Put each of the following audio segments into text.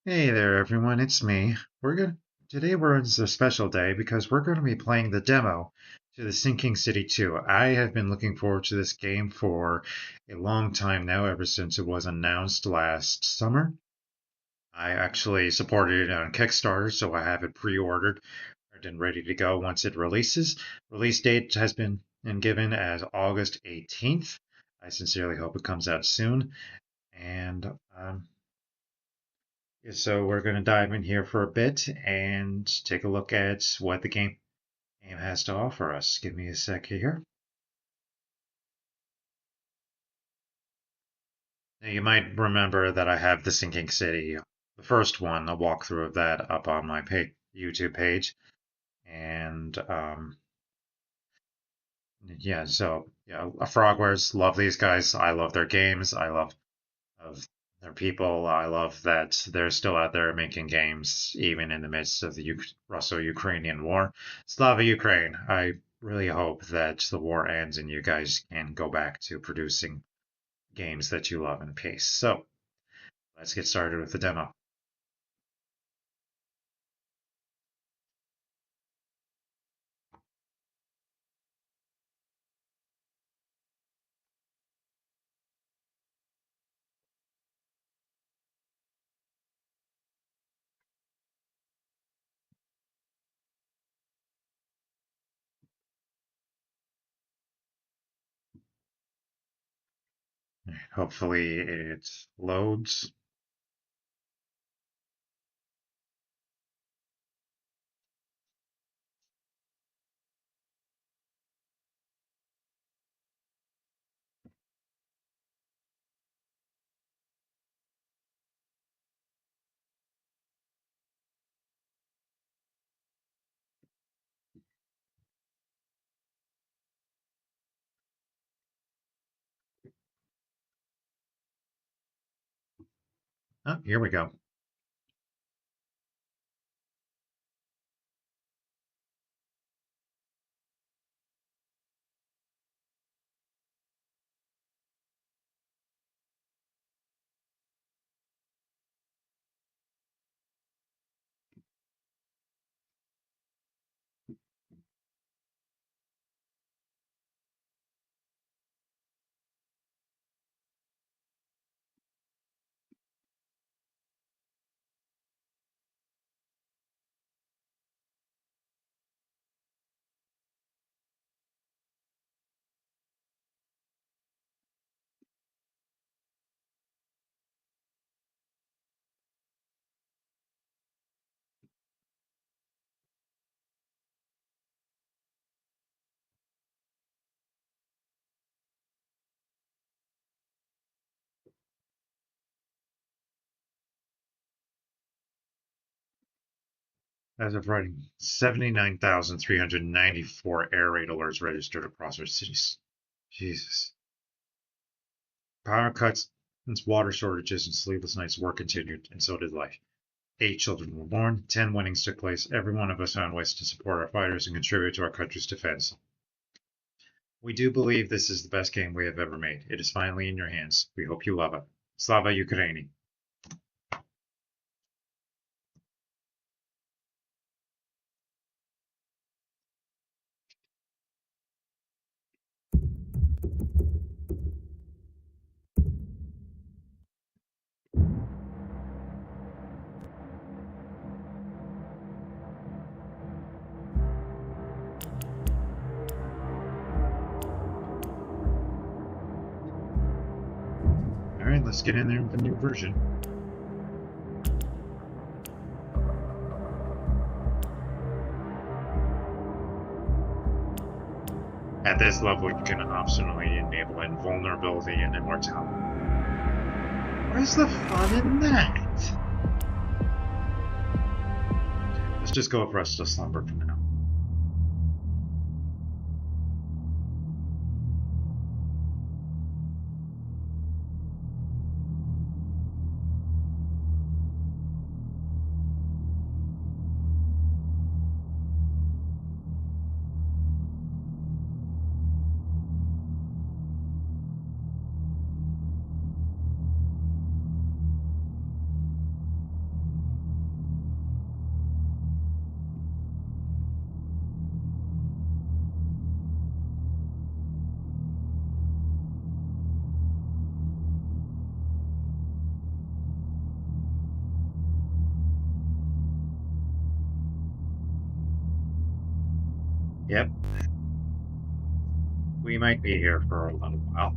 Hey there, everyone. It's me. Today it's a special day because we're going to be playing the demo to the Sinking City 2. I have been looking forward to this game for a long time now, ever since it was announced last summer. I actually supported it on Kickstarter, so I have it pre-ordered and ready to go once it releases. Release date has been given as August 18th. I sincerely hope it comes out soon. And so we're going to dive in here for a bit and take a look at what the game has to offer us. Give me a sec here. Now, you might remember that I have the Sinking City, the first one, a walkthrough of that up on my YouTube page. And yeah, so yeah, Frogwares, love these guys. I love their games. I love of their people. I love that they're still out there making games, even in the midst of the Russo-Ukrainian war. Slava Ukraine. I really hope that the war ends and you guys can go back to producing games that you love in peace. So let's get started with the demo. Hopefully it loads. Oh, here we go. As of writing, 79,394 air raid alerts registered across our cities. Jesus. Power cuts and water shortages and sleepless nights were continued, and so did life. 8 children were born, 10 winnings took place. Every one of us found ways to support our fighters and contribute to our country's defense. We do believe this is the best game we have ever made. It is finally in your hands. We hope you love it. Slava Ukraini. All right, let's get in there with the new version. At this level, you can optionally enable invulnerability and immortality. Where's the fun in that? Let's just go with Restless Slumber for now. Yep, we might be here for a little while.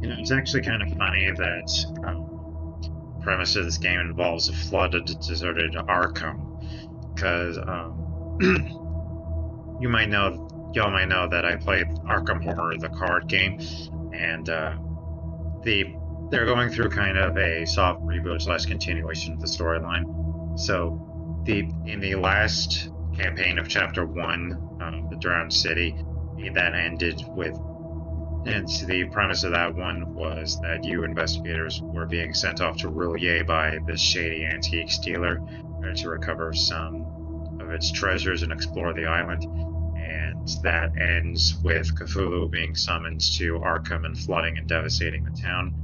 You know, it's actually kind of funny that the premise of this game involves a flooded, deserted Arkham, because y'all might know that I played Arkham Horror, the card game, and they're going through kind of a soft reboot slash continuation of the storyline. So in the last campaign of Chapter 1, the Drowned City, that ended with, and the premise of that one was that you investigators were being sent off to Roulier by this shady antiques dealer to recover some of its treasures and explore the island. And that ends with Cthulhu being summoned to Arkham and flooding and devastating the town.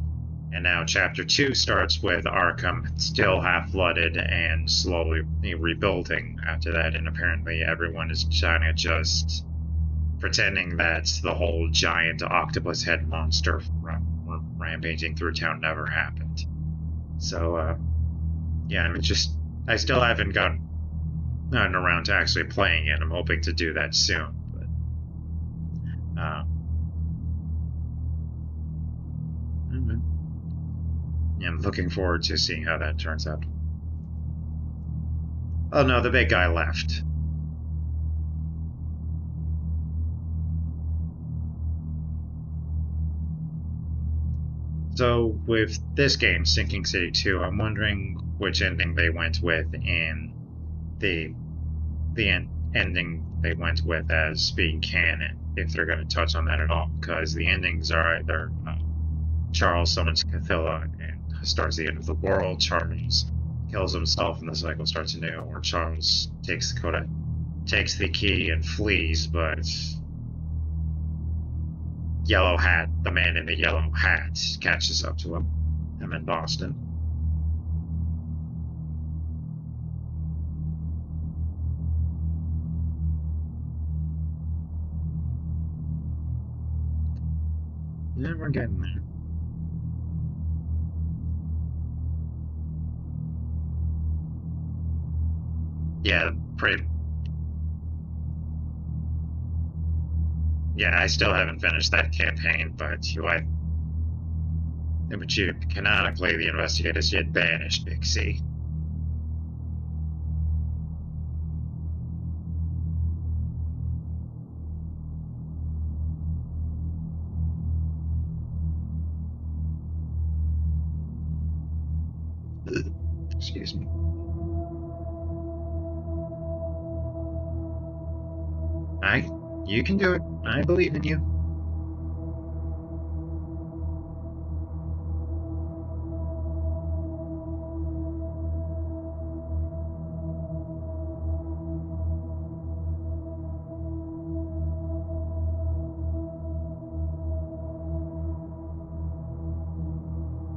And now Chapter 2 starts with Arkham still half flooded and slowly rebuilding after that, and apparently everyone is trying to just pretending that the whole giant octopus head monster rampaging through town never happened. So, yeah, I still haven't gotten around to actually playing it. I'm hoping to do that soon, but I'm looking forward to seeing how that turns out. Oh no, the big guy left. So with this game, Sinking City 2, I'm wondering which ending they went with in the ending they went with as being canon, if they're going to touch on that at all, because the endings are either Charles summons Cthulhu and starts the end of the world, Charles kills himself and the cycle starts anew, or Charles takes the key and flees, but the man in the yellow hat catches up to him in Boston. Yeah, we're getting there. Yeah, I still haven't finished that campaign, but canonically the investigators yet banished Big C. Excuse me. You can do it. I believe in you.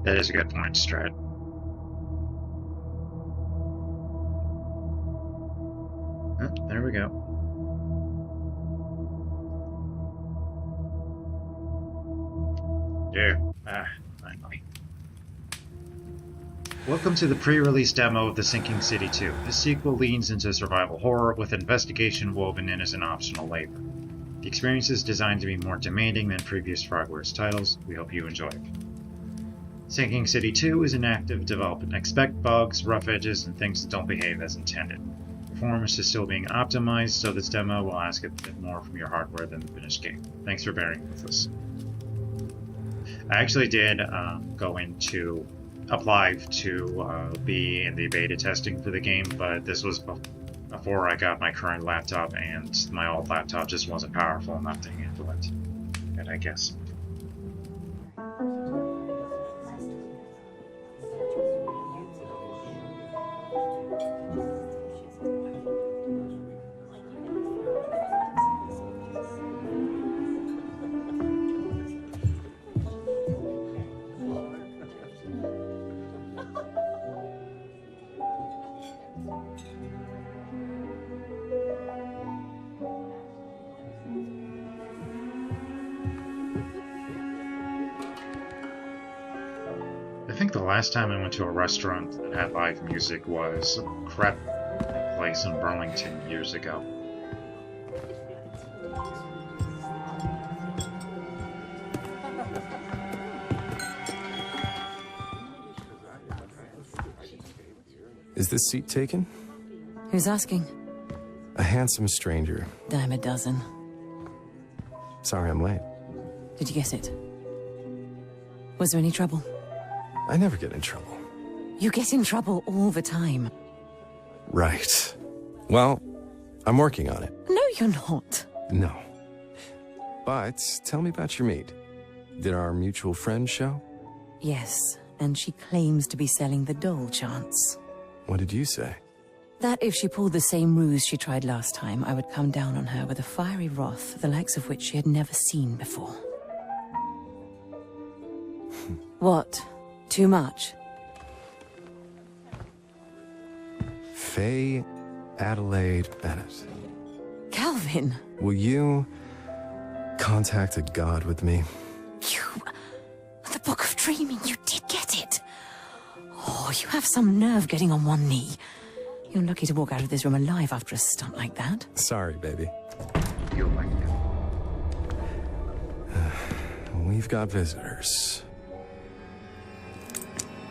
That is a good point, Strat. Oh, there we go. Finally. Welcome to the pre-release demo of The Sinking City 2. This sequel leans into survival horror with investigation woven in as an optional labor. The experience is designed to be more demanding than previous Frogwares titles. We hope you enjoy it. Sinking City 2 is in active development. Expect bugs, rough edges, and things that don't behave as intended. Performance is still being optimized, so this demo will ask a bit more from your hardware than the finished game. Thanks for bearing with us. I actually did apply to be in the beta testing for the game, but this was before I got my current laptop, and my old laptop just wasn't powerful enough to handle it. And I guess. think the last time I went to a restaurant that had live music was a crap place in Burlington years ago. Is this seat taken? Who's asking? A handsome stranger. Dime a dozen. Sorry I'm late. Did you get it? Was there any trouble? I never get in trouble. You get in trouble all the time. Right. Well, I'm working on it. No, you're not. No. But tell me about your meet. Did our mutual friend show? Yes, and she claims to be selling the doll chance. What did you say? That if she pulled the same ruse she tried last time, I would come down on her with a fiery wrath, the likes of which she had never seen before. What? Too much? Faye Adelaide Bennett. Calvin! Will you contact a god with me? You... The Book of Dreaming, you did get it! Oh, you have some nerve getting on one knee. You're lucky to walk out of this room alive after a stunt like that. Sorry, baby. You like it. We've got visitors.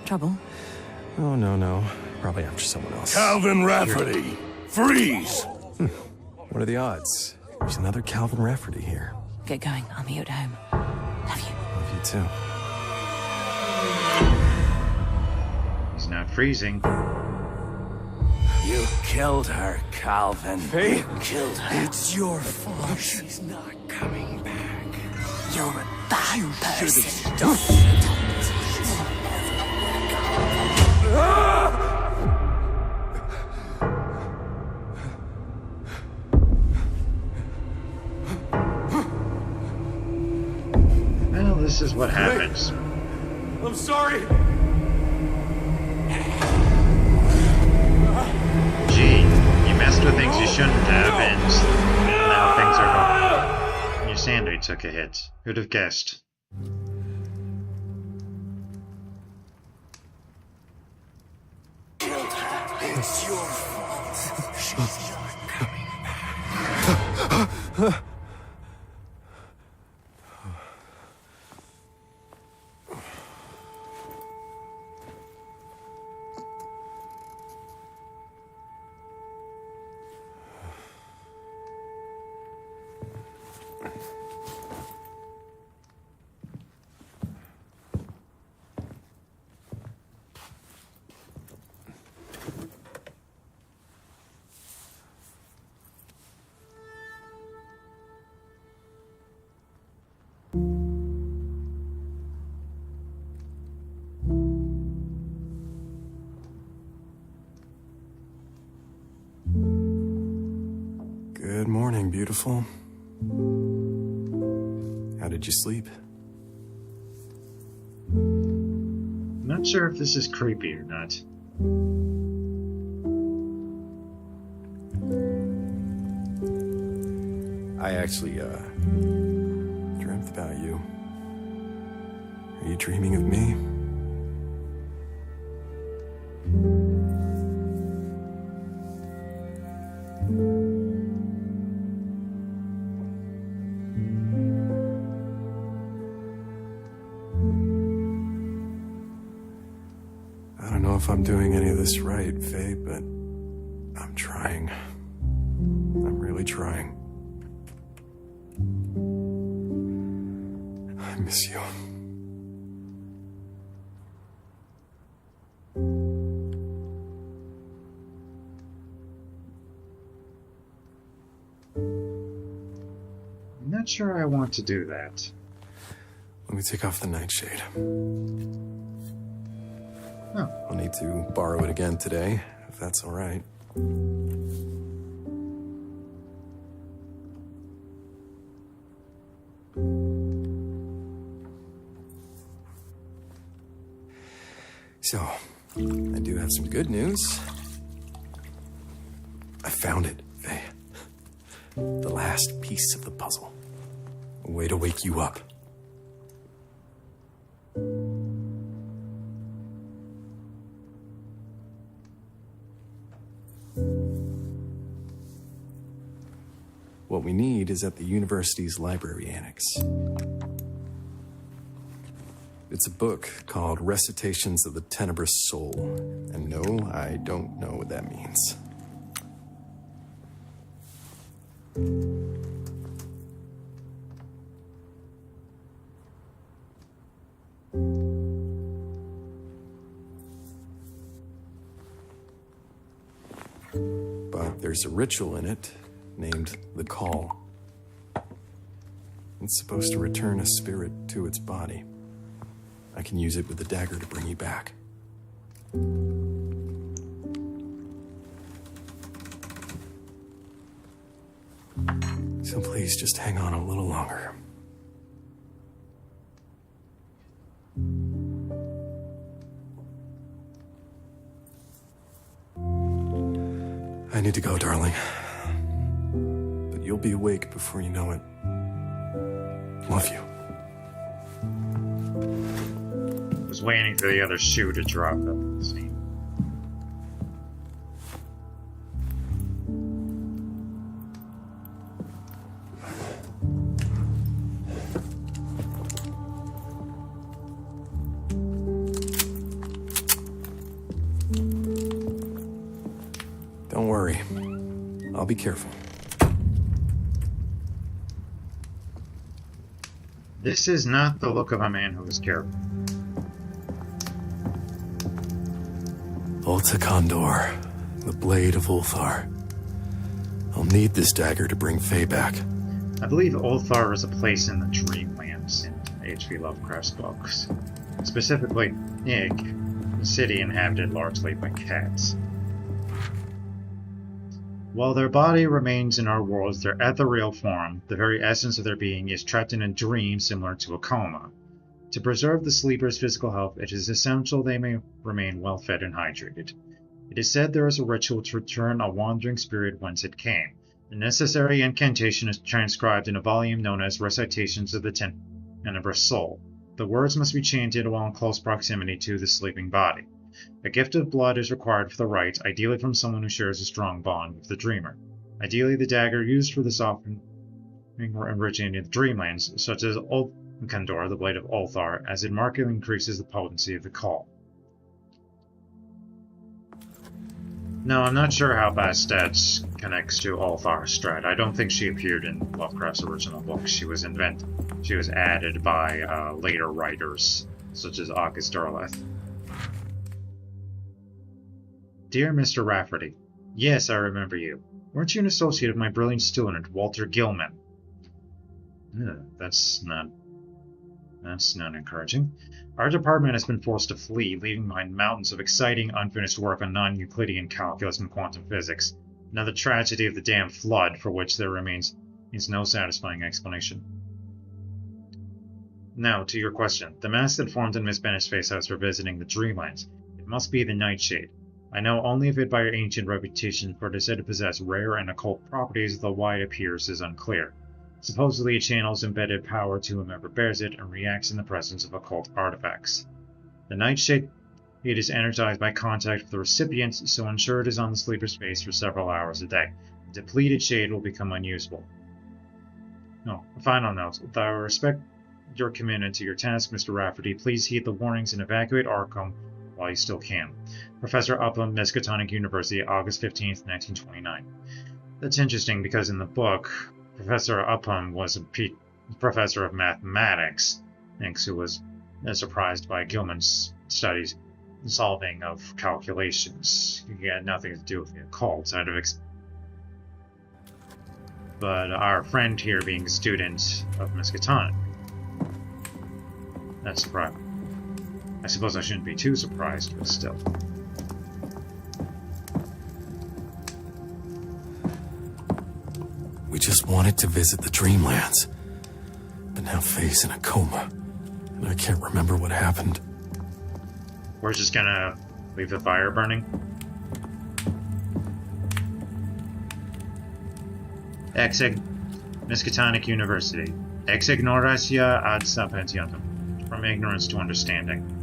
Trouble? Oh, no. Probably after someone else. Calvin Rafferty! Freeze! What are the odds? There's another Calvin Rafferty here. Get going. I'll meet you at home. Love you. Love you too. He's not freezing. You killed her, Calvin. Faye? You killed her. It's your fault. She's not coming back. You're a bad person. Well, this is what happens. I'm sorry. Gee, you messed with things you shouldn't have, and now things are gone. Your sanity took a hit. Who'd have guessed? It's your fault. She's not coming back. Good morning, beautiful. How did you sleep? Not sure if this is creepy or not. I actually, dreamt about you. Are you dreaming of me? I don't know if I'm doing any of this right, Faye, but I'm trying. I'm really trying. I miss you. I'm not sure I want to do that. Let me take off the nightshade. Oh, I'll need to borrow it again today, if that's all right. So, I do have some good news. I found it, Faye. The last piece of the puzzle. A way to wake you up. What we need is at the university's library annex. It's a book called Recitations of the Tenebrous Soul. And no, I don't know what that means. But there's a ritual in it named the Call. It's supposed to return a spirit to its body. I can use it with the dagger to bring you back. So please just hang on a little longer. I need to go, darling. But you'll be awake before you know it. Love you. I was waiting for the other shoe to drop at the scene. Don't worry. I'll be careful. This is not the look of a man who is careful. Volta Condor, the blade of Ulthar. I'll need this dagger to bring Faye back. I believe Ulthar is a place in the Dreamlands in H.P. Lovecraft's books. Specifically, Ig, a city inhabited largely by cats. While their body remains in our worlds, their ethereal form, the very essence of their being, is trapped in a dream similar to a coma. To preserve the sleeper's physical health, it is essential they may remain well fed and hydrated. It is said there is a ritual to return a wandering spirit whence it came. The necessary incantation is transcribed in a volume known as Recitations of the Tenebrous Soul. The words must be chanted while in close proximity to the sleeping body. A gift of blood is required for the rite, ideally from someone who shares a strong bond with the dreamer. Ideally, the dagger used for this offering originated in the Dreamlands, such as Ulthar, the blade of Ulthar, as it markedly increases the potency of the call. No, I'm not sure how Bastet connects to Ulthar Strahd. I don't think she appeared in Lovecraft's original books. She was added by later writers, such as August Derleth. Dear Mr. Rafferty, yes, I remember you. Weren't you an associate of my brilliant student, Walter Gilman? That's not encouraging. Our department has been forced to flee, leaving behind mountains of exciting, unfinished work on non-Euclidean calculus and quantum physics. Another tragedy of the damn flood, for which there remains no satisfying explanation. Now, to your question. The mask that formed in Miss Bennett's face as for visiting the Dreamlands. It must be the Nightshade. I know only of it by her ancient reputation, for it is said to possess rare and occult properties, though why it appears is unclear. Supposedly it channels embedded power to whomever bears it and reacts in the presence of occult artifacts. The Nightshade is energized by contact with the recipient, so ensure it is on the sleeper's face for several hours a day. The depleted shade will become unusable. No, a final note. With I respect your commitment to your task, Mr. Rafferty, please heed the warnings and evacuate Arkham while you still can. Professor Upham, Miskatonic University, August 15th, 1929. That's interesting because in the book, Professor Upham was a professor of mathematics, thanks who was surprised by Gilman's studies solving of calculations. He had nothing to do with the occult. But our friend here being a student of Miskatonic. That's surprising. I suppose I shouldn't be too surprised, but still. We just wanted to visit the Dreamlands. But now Faye's in a coma, and I can't remember what happened. We're just gonna leave the fire burning? Exeg Miskatonic University. Ex ignorantia ad sapientiam. From ignorance to understanding.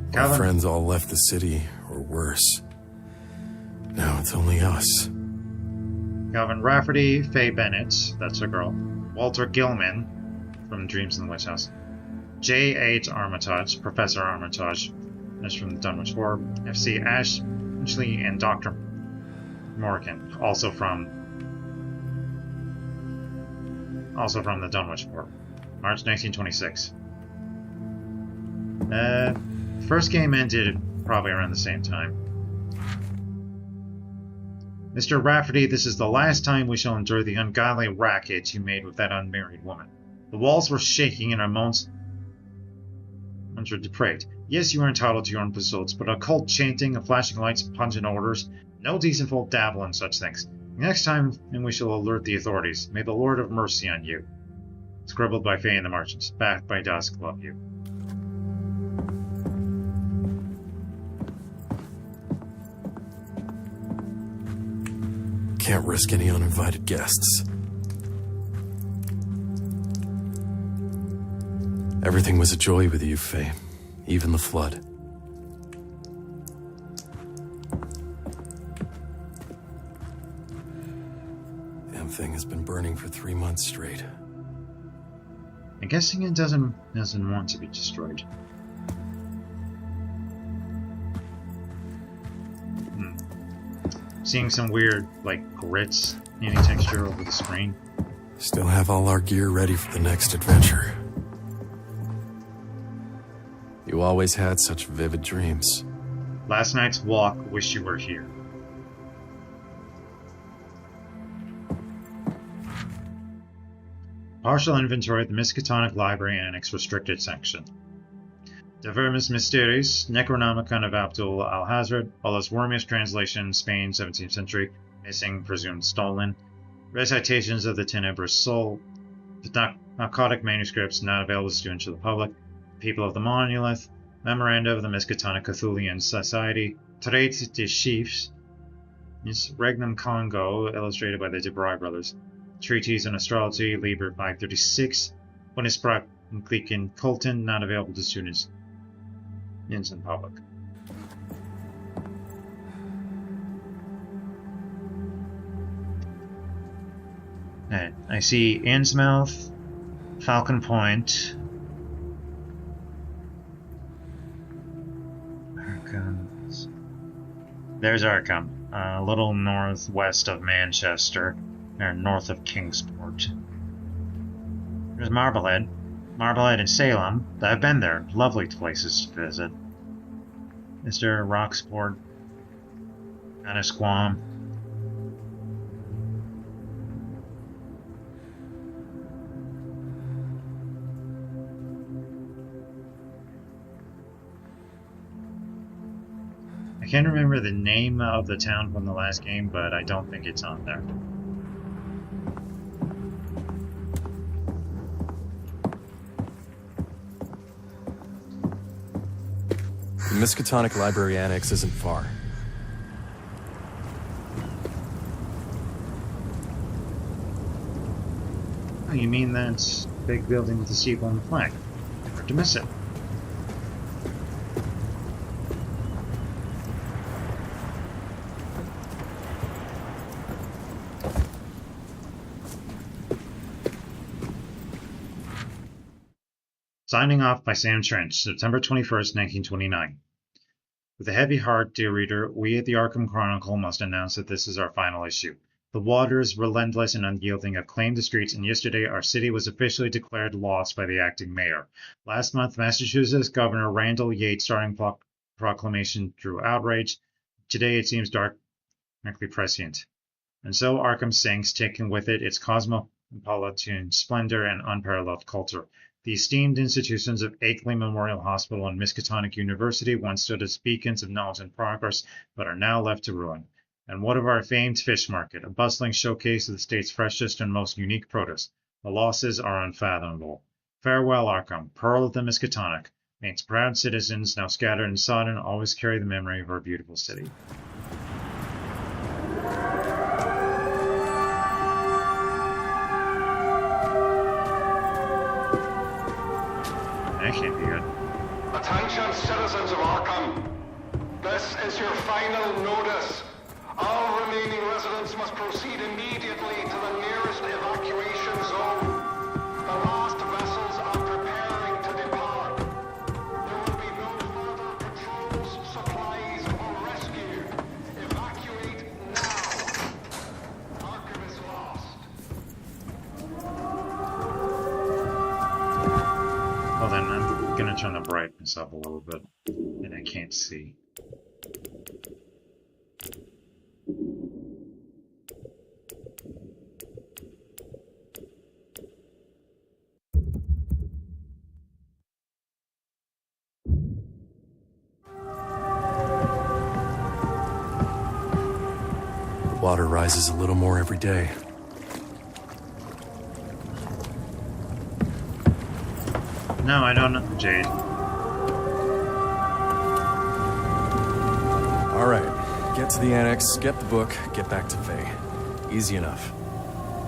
My Calvin, friends all left the city, or worse. Now it's only us. Calvin Rafferty, Faye Bennett, that's her girl. Walter Gilman from Dreams in the Witch House. J.H. Armitage, Professor Armitage, that's from the Dunwich War. F.C. Ashley and Dr. Morgan, also from the Dunwich War. March 1926. First game ended probably around the same time. Mr. Rafferty, this is the last time we shall endure the ungodly racket you made with that unmarried woman. The walls were shaking and our moans were depraved. Yes, you are entitled to your own pursuits, but occult chanting and flashing lights, pungent orders, no decent folk dabble in such things. Next time, and we shall alert the authorities. May the Lord have mercy on you. Scribbled by Faye and the Merchants. Backed by Dusk. Love you. Can't risk any uninvited guests. Everything was a joy with you, Faye. Even the flood. Damn thing has been burning for 3 months straight. I'm guessing it doesn't want to be destroyed. Seeing some weird, like, grits any texture over the screen. Still have all our gear ready for the next adventure. You always had such vivid dreams. Last night's walk, wish you were here. Partial inventory of the Miskatonic Library Annex Restricted Section. De Vermis Mysteries, Necronomicon of Abdul Alhazred, Allah's Wormiest translation, Spain, 17th century, missing, presumed stolen. Recitations of the Tenebrous Soul, the narcotic manuscripts not available to students or the public. People of the Monolith, Memoranda of the Miskatonic Cthulian Society, Traits des Chiefs, Regnum Congo, illustrated by the Debray brothers, Treatise on Astrology, Liber 536, Unisprach Glickin Colton, not available to students in public. Alright, I see Innsmouth, Falcon Point, There's Arkham, a little northwest of Manchester, or north of Kingsport. There's Marblehead. Marblehead and Salem. I've been there. Lovely places to visit. Mr. Roxport, Annisquam. I can't remember the name of the town from the last game, but I don't think it's on there. The Miskatonic Library Annex isn't far. Oh, you mean that big building with the steeple and the flag? Hard to miss it. Signing off by Sam Trench, September 21st, 1929. With a heavy heart, dear reader, we at the Arkham Chronicle must announce that this is our final issue. The waters, relentless and unyielding, have claimed the streets, and yesterday our city was officially declared lost by the acting mayor. Last month, Massachusetts Governor Randall Yates' starting proclamation drew outrage. Today it seems darkly prescient. And so Arkham sinks, taking with it its cosmopolitan splendor and unparalleled culture. The esteemed institutions of Akeley Memorial Hospital and Miskatonic University once stood as beacons of knowledge and progress, but are now left to ruin. And what of our famed fish market, a bustling showcase of the state's freshest and most unique produce? The losses are unfathomable. Farewell, Arkham, pearl of the Miskatonic. May its proud citizens, now scattered and sodden, always carry the memory of our beautiful city. That can't be good. Attention and citizens of Arkham. This is your final notice. All remaining residents must proceed immediately to the nearest evacuation zone. The last vessels are preparing to depart. There will be no further patrols, supplies, or rescue. Evacuate now. Arkham is lost. Well then, I'm gonna turn the brightness up a little bit, and I can't see. Water rises a little more every day. No, I don't know, Jade. All right, get to the annex, get the book, get back to Faye. Easy enough.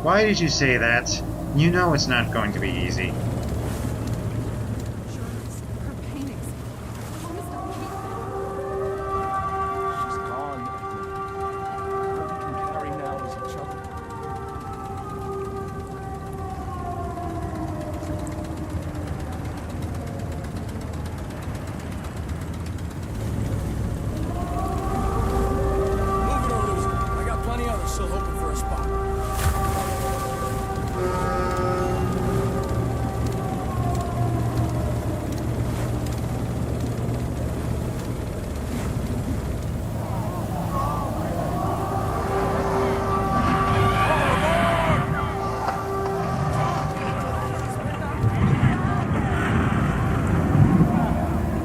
Why did you say that? You know it's not going to be easy. She's gone. All we can carry now is each other. Move it or lose it. I got plenty others still hoping for a spot.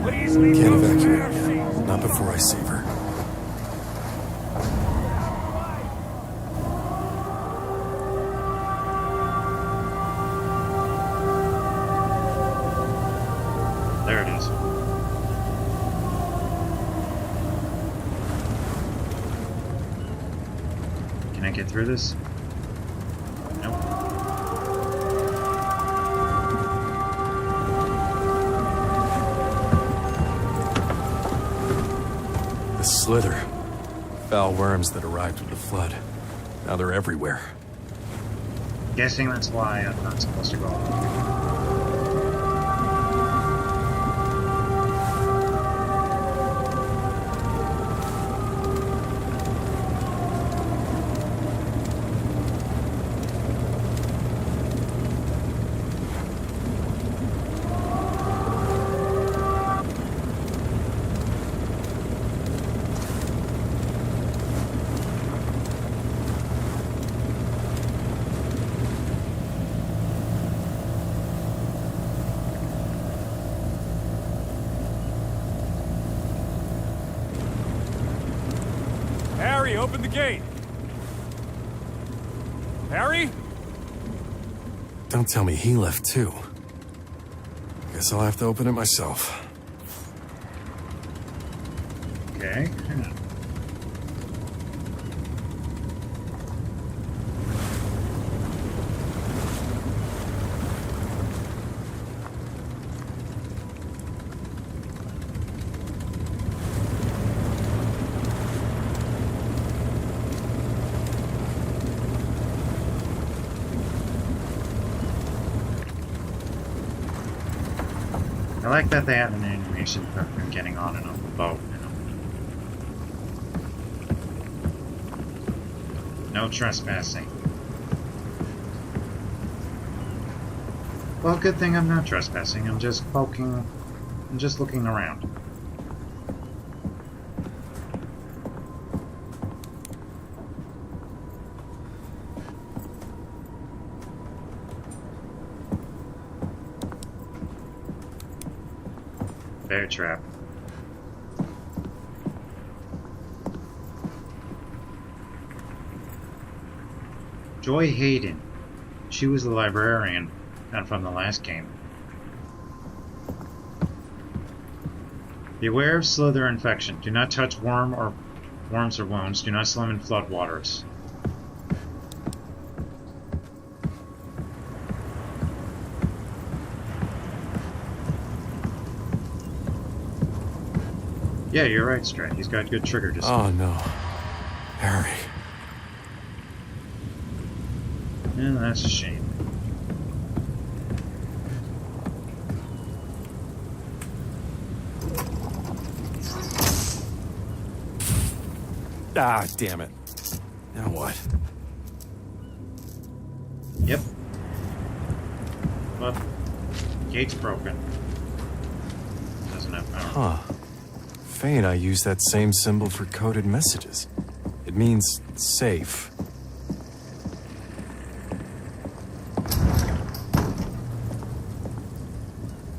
Please leave Can't those evacuate spare yet. seats. Not before I save her. There it is. Can I get through this? Nope. The Slither. Foul worms that arrived with the flood. Now they're everywhere. Guessing that's why I'm not supposed to go all the way. Harry, open the gate. Harry? Don't tell me he left too. Guess I'll have to open it myself. Okay. Hang on. I like that they have an animation for him getting on and off the boat, you know. No trespassing. Well, good thing I'm not trespassing. I'm just poking. I'm just looking around. Bear trap. Joy Hayden. She was the librarian, and from the last game. Beware of slither infection. Do not touch worms or wounds. Do not swim in flood waters. Yeah, you're right, Strat. He's got good trigger distance. Oh no. Harry. Yeah, that's a shame. Ah, damn it. Now what? Yep. But gate's broken. Doesn't have power. Huh. Faye and I use that same symbol for coded messages. It means safe.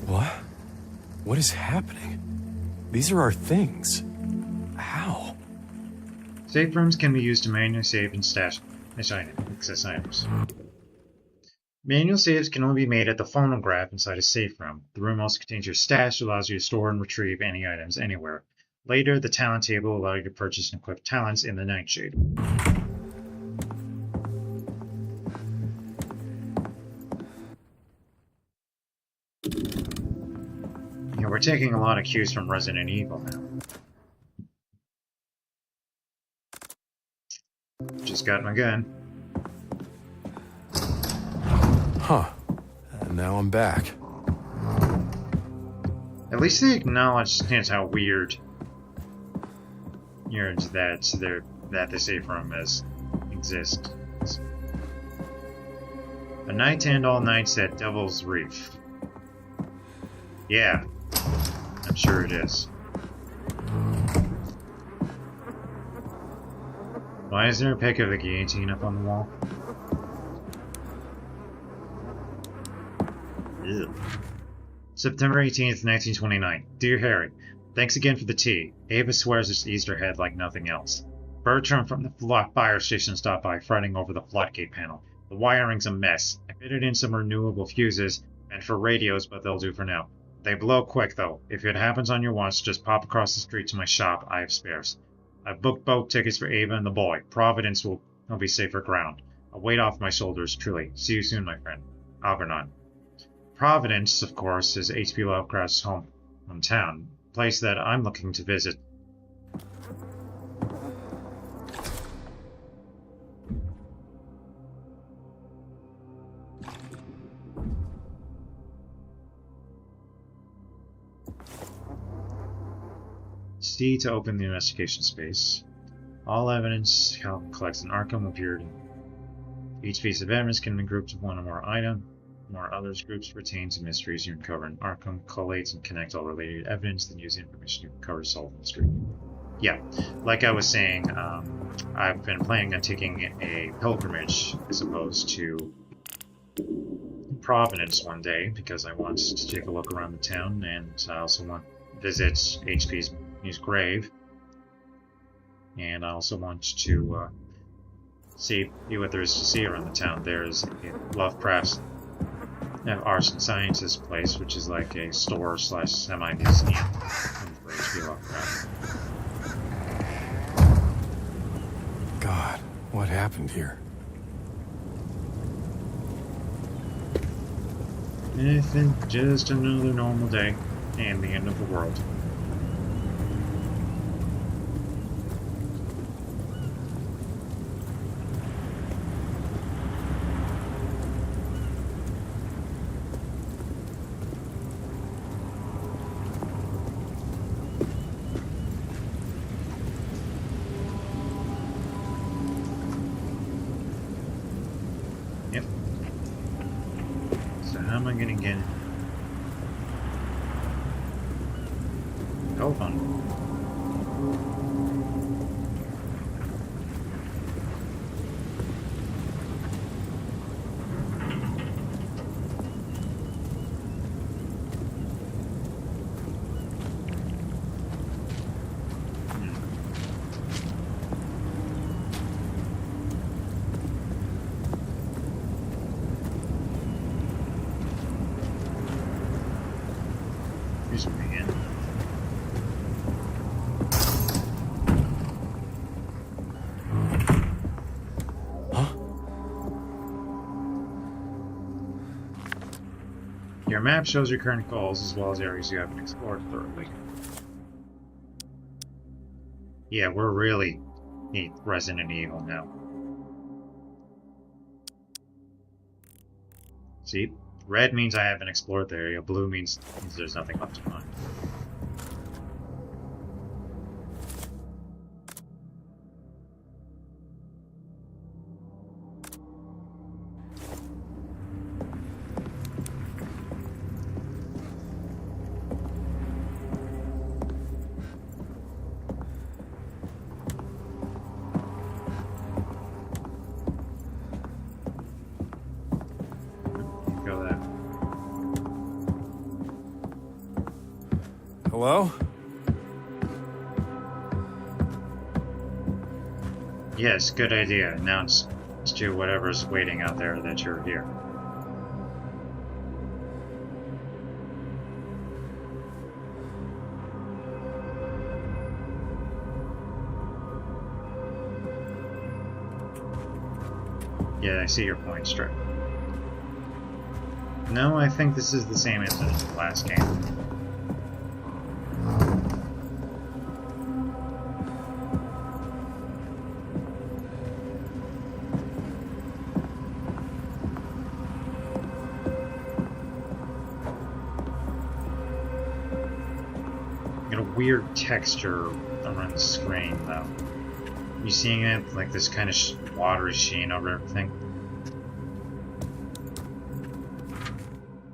What? What is happening? These are our things. How? Safe rooms can be used to manually save and stash access items. Manual saves can only be made at the phonograph inside a safe room. The room also contains your stash, allows you to store and retrieve any items anywhere. Later, the talent table will allow you to purchase and equip talents in the Nightshade. Yeah, we're taking a lot of cues from Resident Evil now. Just got my gun. Huh. And now I'm back. At least they acknowledge how weird that the safe room exists. A night to end all nights at Devil's Reef. Yeah, I'm sure it is. Why is there a pic of a guillotine up on the wall? Ew. September 18th, 1929. Dear Harry, thanks again for the tea. Ava swears it's Easter head like nothing else. Bertram from the fire station stopped by, fretting over the floodgate panel. The wiring's a mess. I fitted in some renewable fuses, and for radios, but they'll do for now. They blow quick, though. If it happens on your watch, just pop across the street to my shop. I have spares. I've booked boat tickets for Ava and the boy. Providence will be safer ground. A weight off my shoulders, truly. See you soon, my friend. Algernon. Providence, of course, is H.P. Lovecraft's hometown, a place that I'm looking to visit. C to open the investigation space. All evidence collects in Arkham appeared. Each piece of evidence can be grouped to one or more items. More others groups retains the mysteries you uncover in Arkham, collates and connect all related evidence, then use the information you uncover to solve the mystery. Yeah, like I was saying, I've been planning on taking a pilgrimage, I suppose, to Providence one day, because I want to take a look around the town, and I also want to visit HP's grave, and I also want to see what there is to see around the town. There's Lovecraft's Arts and Sciences place, which is like a store / semi-museum for H.P. Lovecraft. God, what happened here? Anything, just another normal day, and the end of the world. How am I gonna get it? Hold on. Here's me again. Huh? Your map shows your current goals as well as areas you haven't explored thoroughly. Yeah, we're really need Resident Evil now. See? Red means I haven't explored the area, blue means there's nothing left to find. Go there. Hello? Yes, good idea. Announce to whatever's waiting out there that you're here. Yeah, I see your point, Strip. No, I think this is the same as the last game. Got a weird texture around the screen, though. You seeing it? Like this kind of watery sheen over everything?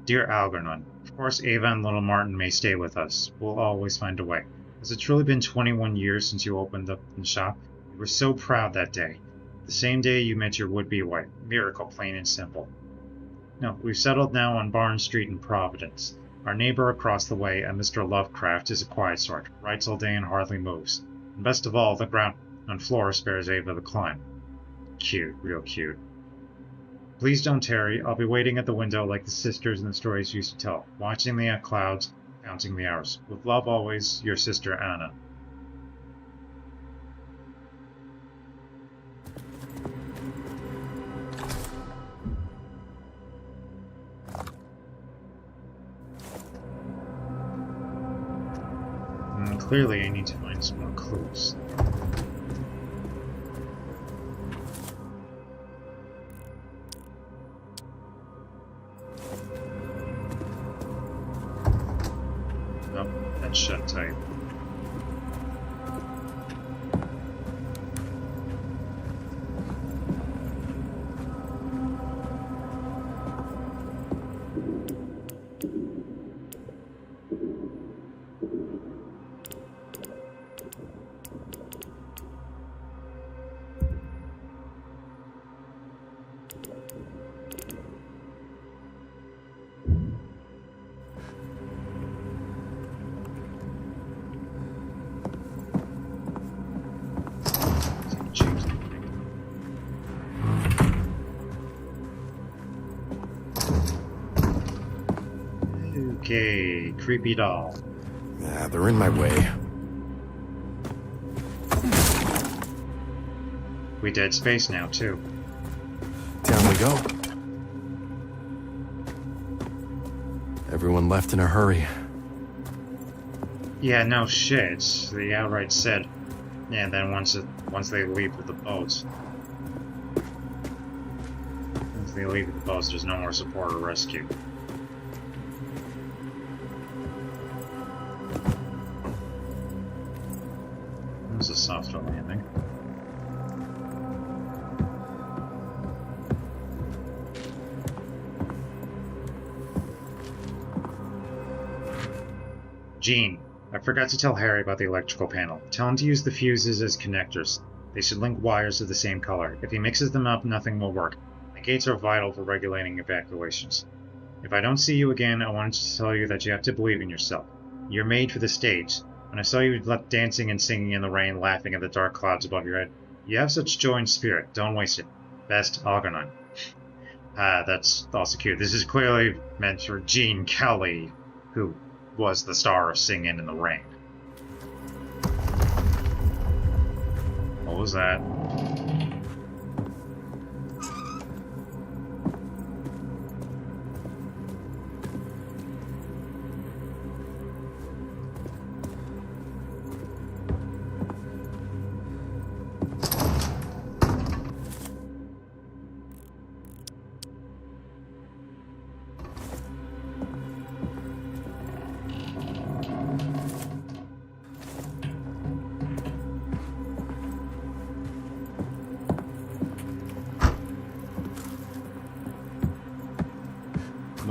Dear Algernon, of course Ava and little Martin may stay with us. We'll always find a way. Has it truly been 21 years since you opened up the shop? You were so proud that day. The same day you met your would-be wife. Miracle, plain and simple. No, we've settled now on Barn Street in Providence. Our neighbor across the way, a Mr. Lovecraft, is a quiet sort, writes all day and hardly moves. And best of all, the ground and floor spares Ava the climb. Cute, real cute. Please don't tarry. I'll be waiting at the window like the sisters in the stories used to tell, watching the clouds, counting the hours. With love always, your sister Anna. Clearly I need to find some more clues. Nope, that's shut tight. Okay, creepy doll. Yeah, they're in my way. We dead space now, too. Down we go. Everyone left in a hurry. Yeah, no shit. They outright said, yeah, then once they leave with the boats. Once they leave with the boats, there's no more support or rescue. That was a softer landing. Gene, I forgot to tell Harry about the electrical panel. Tell him to use the fuses as connectors. They should link wires of the same color. If he mixes them up, nothing will work. The gates are vital for regulating evacuations. If I don't see you again, I wanted to tell you that you have to believe in yourself. You're made for the stage. When I saw you dancing and singing in the rain, laughing at the dark clouds above your head, you have such joy and spirit. Don't waste it. Best, Algernon. That's also cute. This is clearly meant for Gene Kelly, who was the star of Singing in the Rain. What was that?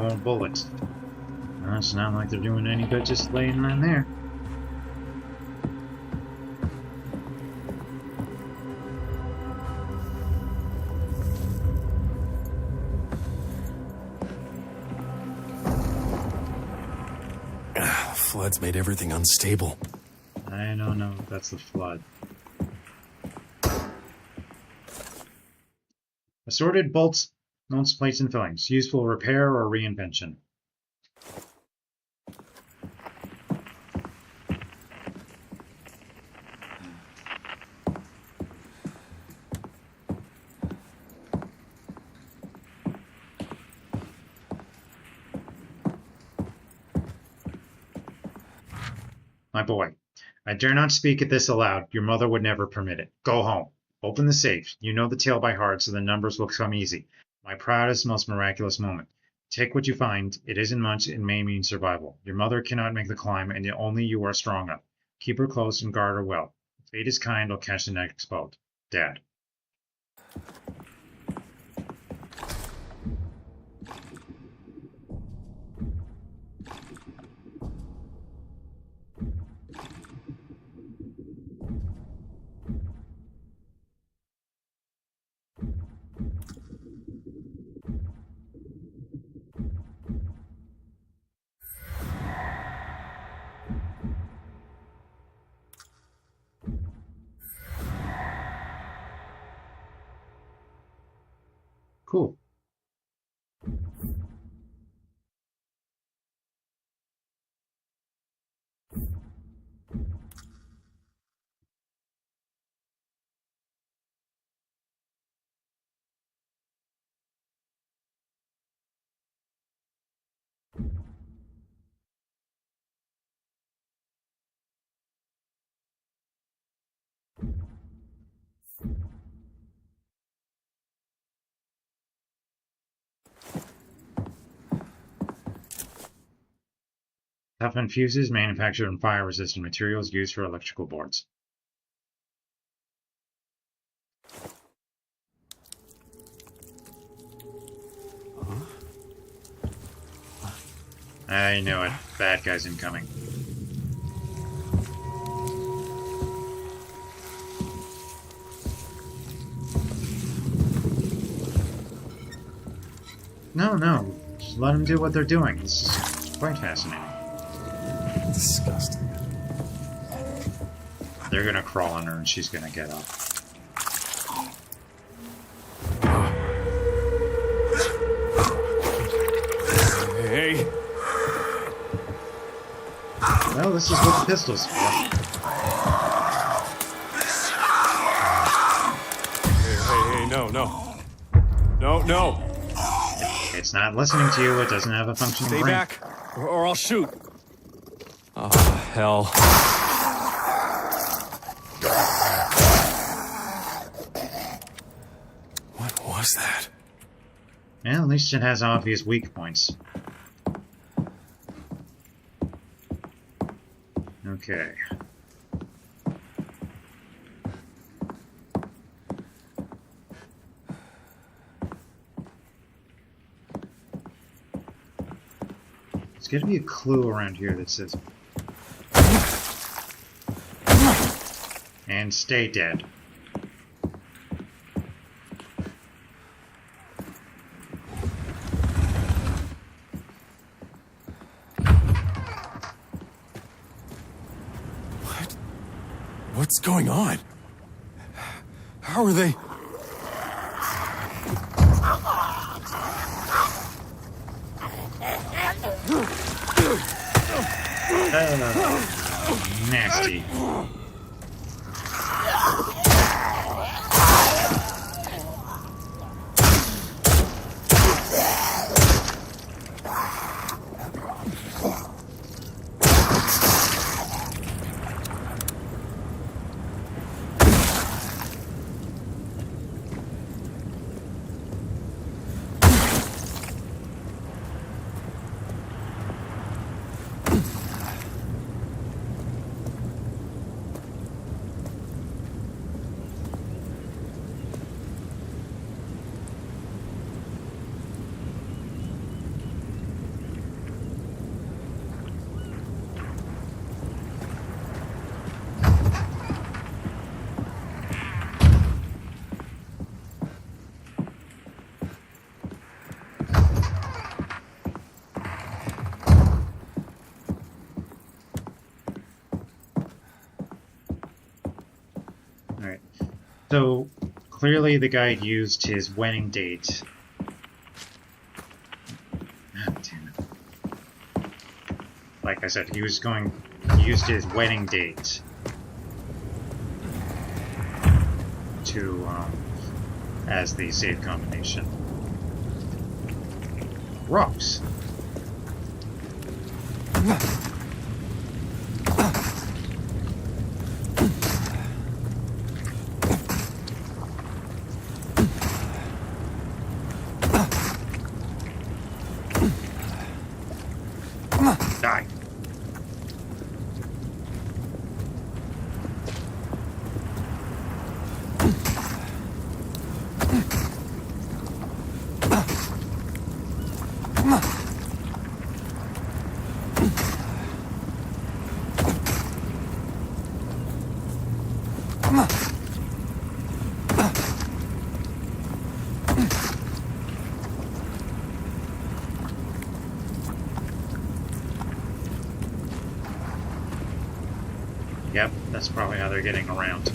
more bullets. It's not like they're doing any good just laying in there. Flood's made everything unstable. I don't know if that's the flood. Assorted bolts, bolts, plates, and fillings. Useful repair or reinvention. My boy, I dare not speak at this aloud. Your mother would never permit it. Go home. Open the safe. You know the tale by heart, so the numbers will come easy. My proudest, most miraculous moment. Take what you find. It isn't much. It may mean survival. Your mother cannot make the climb, and only you are strong enough. Keep her close and guard her well. Fate is kind. Will catch the next boat. Dad. Cool. Toughened fuses manufactured from fire-resistant materials used for electrical boards. I know it. Bad guy's incoming. No. Just let them do what they're doing. This is quite fascinating. Disgusting. They're gonna crawl on her and she's gonna get up. Hey. Well, this is what the pistol's for. Hey, no. It's not listening to you. It doesn't have a functioning Stay brain. back, or I'll shoot. Oh, hell. What was that? Yeah, at least it has obvious weak points. Okay. There's got to be a clue around here that says... And stay dead. What's going on? How are they? Nasty. So clearly the guy used his wedding date. Ah, damn it. Like I said, he used his wedding date to, as the save combination. Rocks. Die. Yep, that's probably how they're getting around.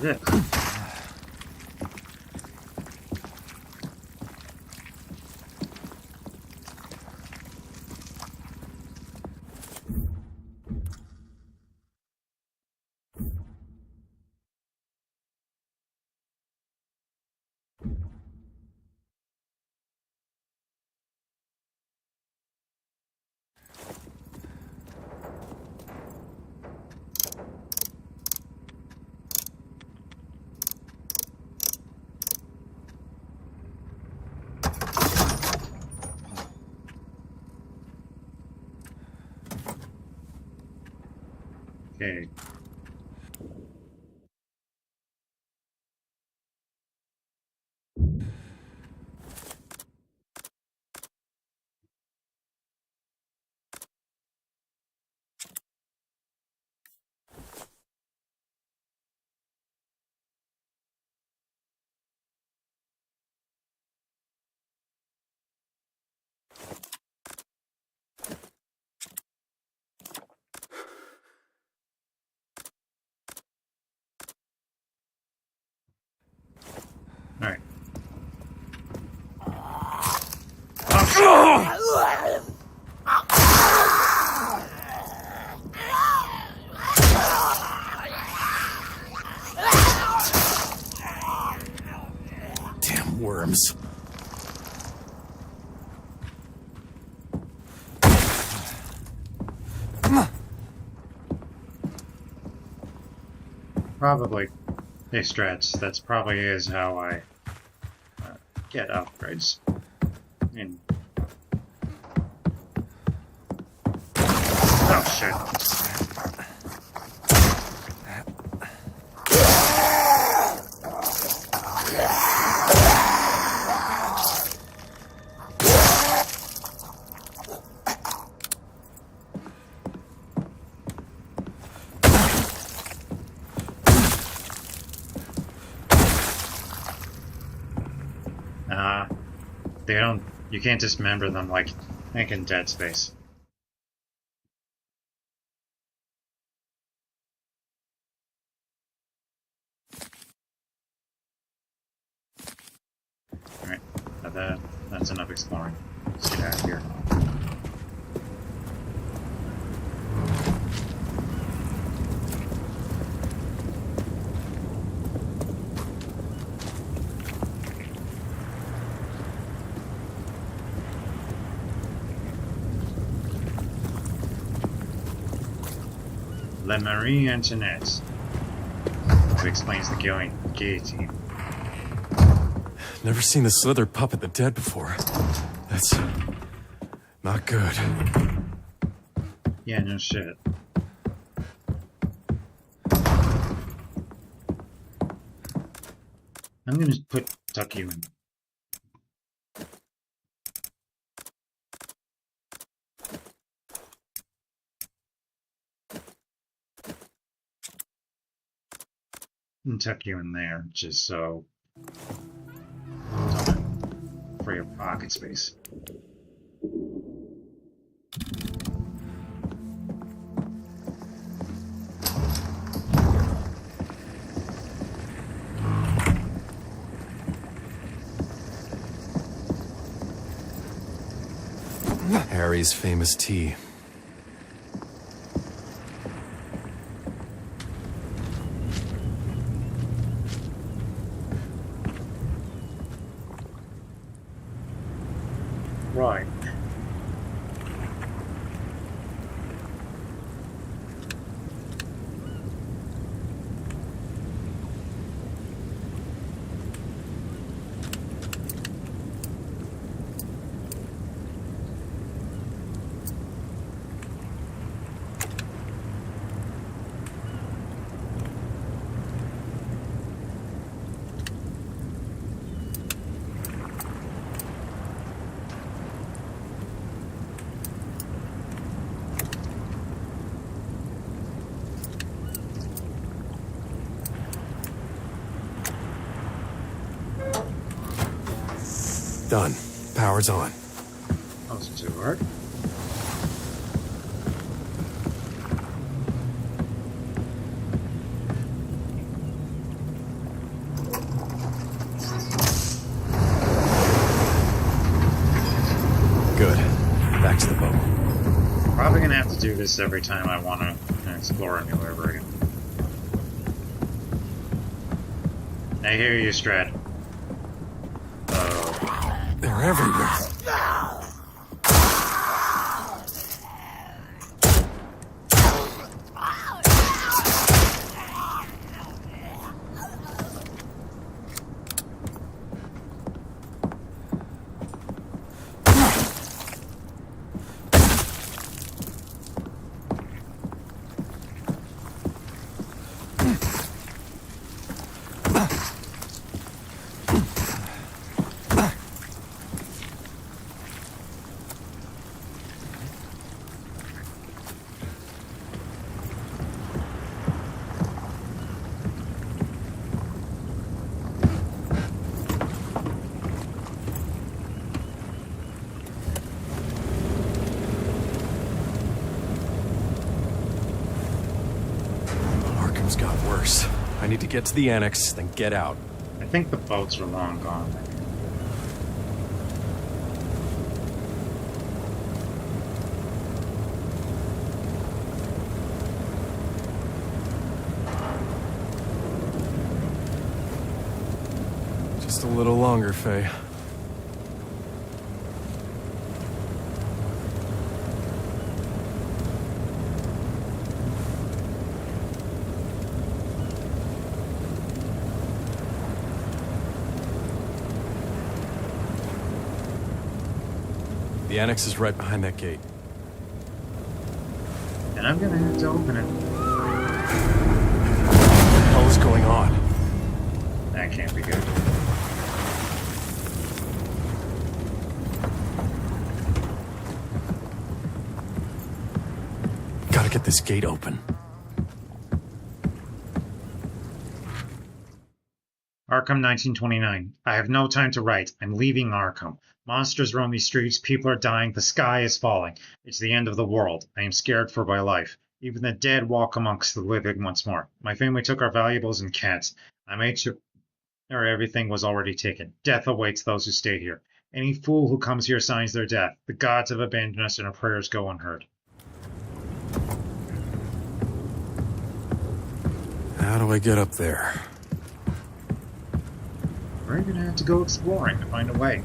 Yeah. Okay. All right. Damn worms. Probably. Hey, Strats, that's probably is how I get upgrades. And oh shit. They don't. You can't dismember them like in Dead Space. But that's enough exploring. Let's get out of here. La Marie Antoinette. Who explains the guillotine. Never seen the slither puppet the dead before. That's not good. Yeah, no shit. I'm gonna tuck you in. And tuck you in there, just so for your pocket space. Harry's famous tea. Right. Done. Power's on. That wasn't too hard. Good. Back to the boat. Probably gonna have to do this every time I want to explore a new area. I hear you, Strad. Oh. They're everywhere. Arkham's got worse. I need to get to the annex, then get out. I think the boats are long gone. Just a little longer, Faye. The annex is right behind that gate. And I'm gonna have to open it. What the hell is going on? That can't be good. Gotta get this gate open. Arkham 1929. I have no time to write. I'm leaving Arkham. Monsters roam these streets, people are dying, the sky is falling. It's the end of the world. I am scared for my life. Even the dead walk amongst the living once more. My family took our valuables and cats. I made sure everything was already taken. Death awaits those who stay here. Any fool who comes here signs their death. The gods have abandoned us and our prayers go unheard. How do I get up there? We're gonna have to go exploring to find a way.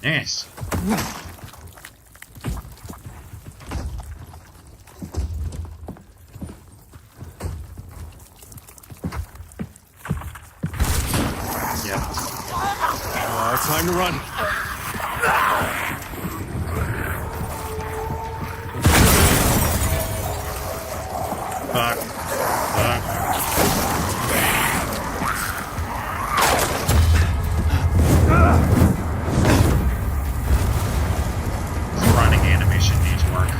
Yes. Yep. Time to run. Fuck. Fuck. This running animation needs work.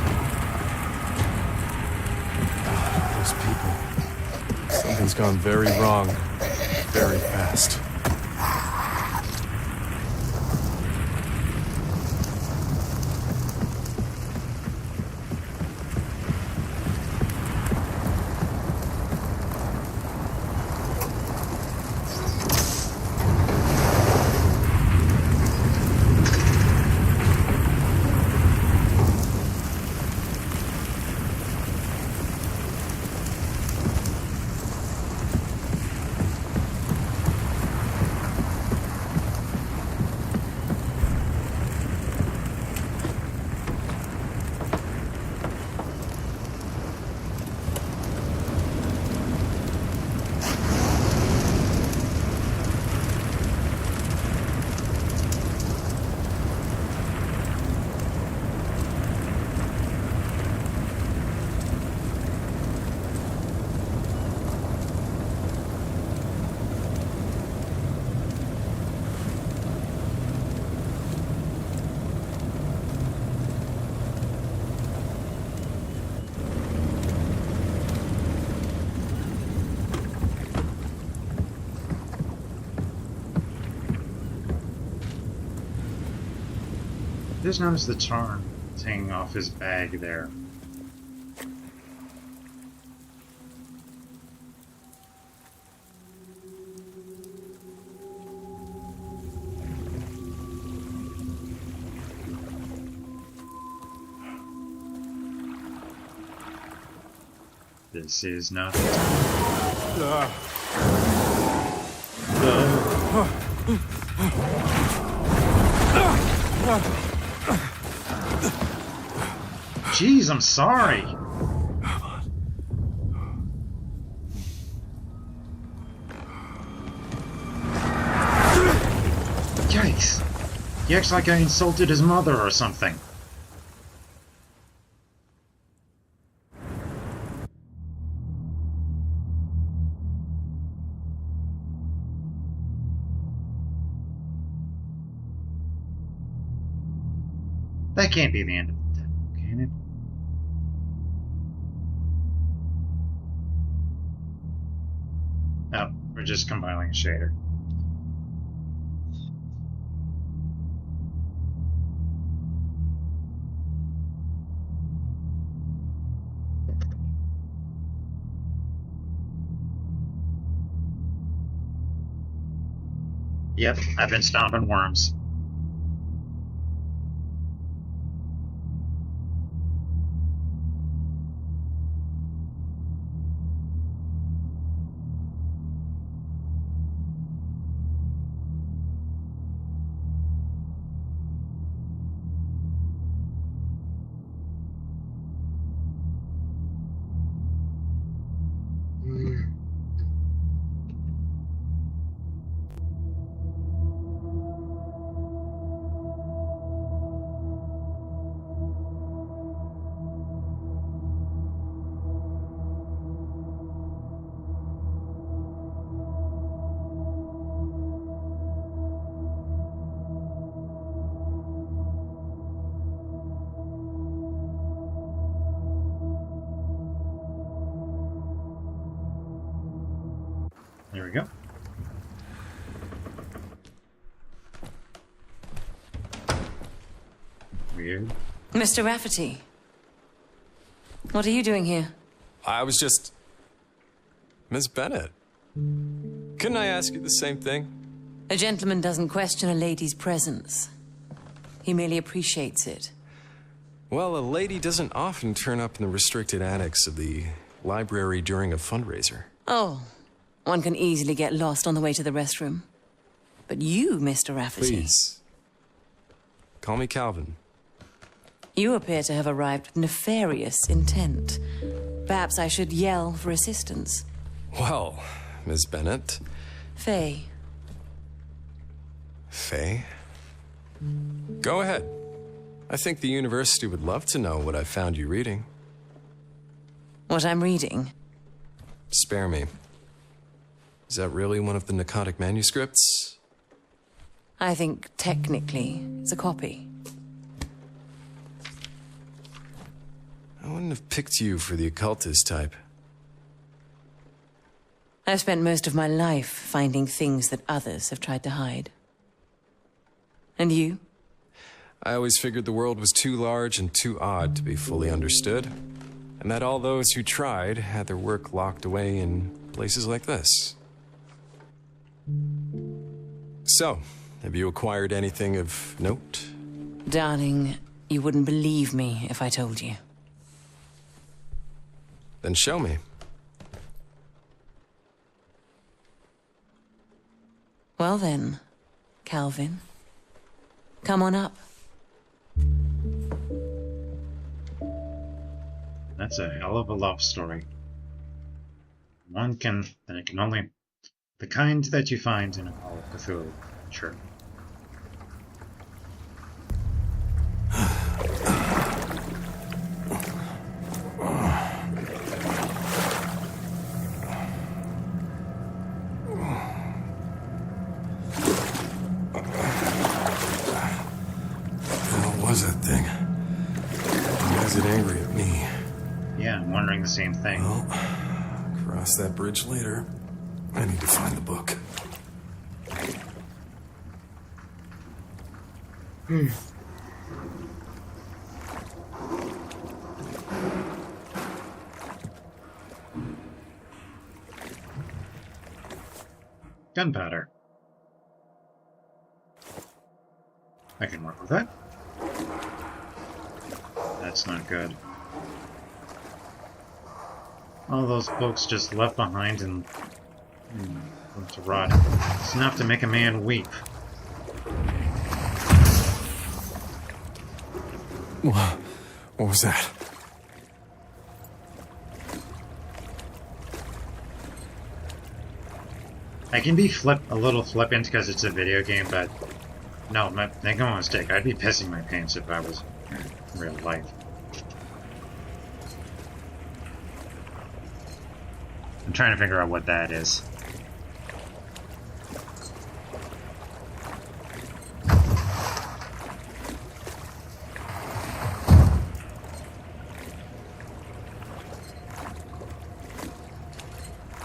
Those people. Something's gone very wrong. Very fast. Just noticed the charm hanging off his bag there. This is not the time. Jeez, I'm sorry. Yikes. He acts like I insulted his mother or something. That can't be the end of the demo, can it? Oh, we're just compiling a shader. Yep, I've been stomping worms. There we go. We weird. Mr. Rafferty, what are you doing here? I was just... Miss Bennett. Couldn't I ask you the same thing? A gentleman doesn't question a lady's presence. He merely appreciates it. Well, a lady doesn't often turn up in the restricted annex of the library during a fundraiser. Oh, one can easily get lost on the way to the restroom. But you, Mr. Rafferty... Please. Call me Calvin. You appear to have arrived with nefarious intent. Perhaps I should yell for assistance. Well, Miss Bennett. Faye. Faye? Go ahead. I think the university would love to know what I found you reading. What I'm reading? Spare me. Is that really one of the Narcotic manuscripts? I think, technically, it's a copy. I wouldn't have picked you for the occultist type. I've spent most of my life finding things that others have tried to hide. And you? I always figured the world was too large and too odd to be fully understood, and that all those who tried had their work locked away in places like this. So, have you acquired anything of note? Darling, you wouldn't believe me if I told you. Then show me. Well then, Calvin, come on up. That's a hell of a love story. It can only... The kind that you find in a Call of Cthulhu. Sure. What was that thing? Why is it angry at me? Yeah, I'm wondering the same thing. Well, cross that bridge later. I need to find the book. Gunpowder. I can work with that. That's not good. All those books just left behind and going to rot. It's enough to make a man weep. What was that? I can be a little flippant because it's a video game, but no, make no mistake, I'd be pissing my pants if I was in real life. I'm trying to figure out what that is.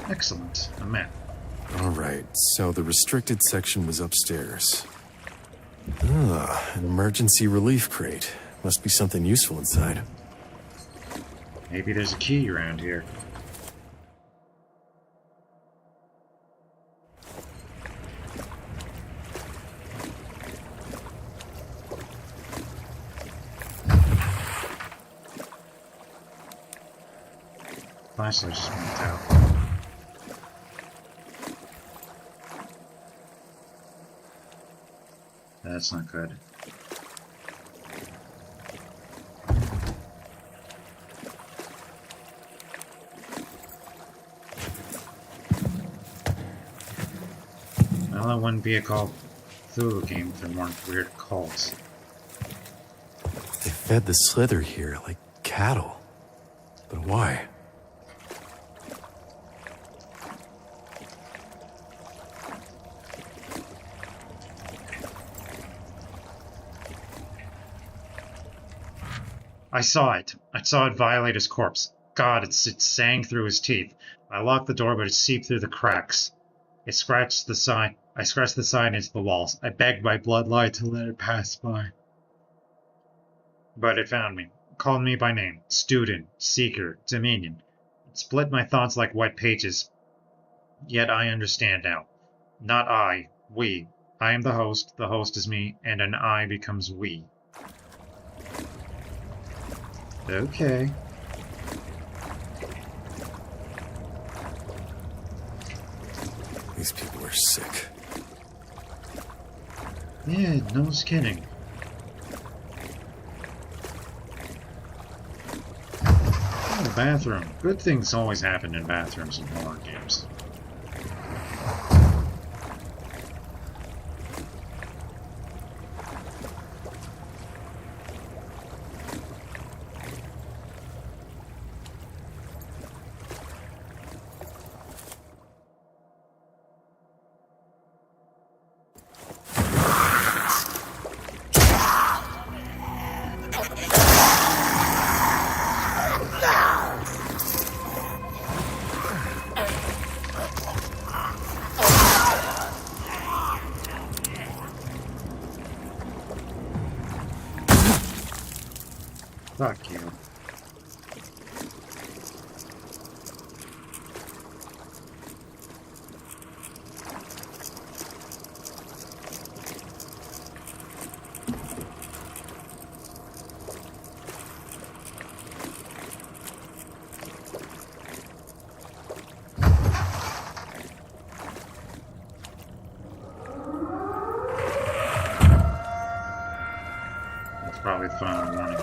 Excellent, a map. All right, so the restricted section was upstairs. Ah, an emergency relief crate. Must be something useful inside. Maybe there's a key around here. Flashlight just went out. That's not good. Well, that wouldn't be a Call of Cthulhu game if there weren't weird cults. They fed the slither here like cattle. But why? I saw it. I saw it violate his corpse. God, it sang through his teeth. I locked the door, but it seeped through the cracks. It scratched the sign. I scratched the sign into the walls. I begged my bloodline to let it pass by. But it found me, called me by name, student, seeker, dominion. It split my thoughts like wet pages. Yet I understand now. Not I, we. I am the host is me, and an I becomes we. Okay. These people are sick. Yeah, no one's kidding. Oh, bathroom. Good things always happen in bathrooms in horror games. Fuck you. That's probably the final warning.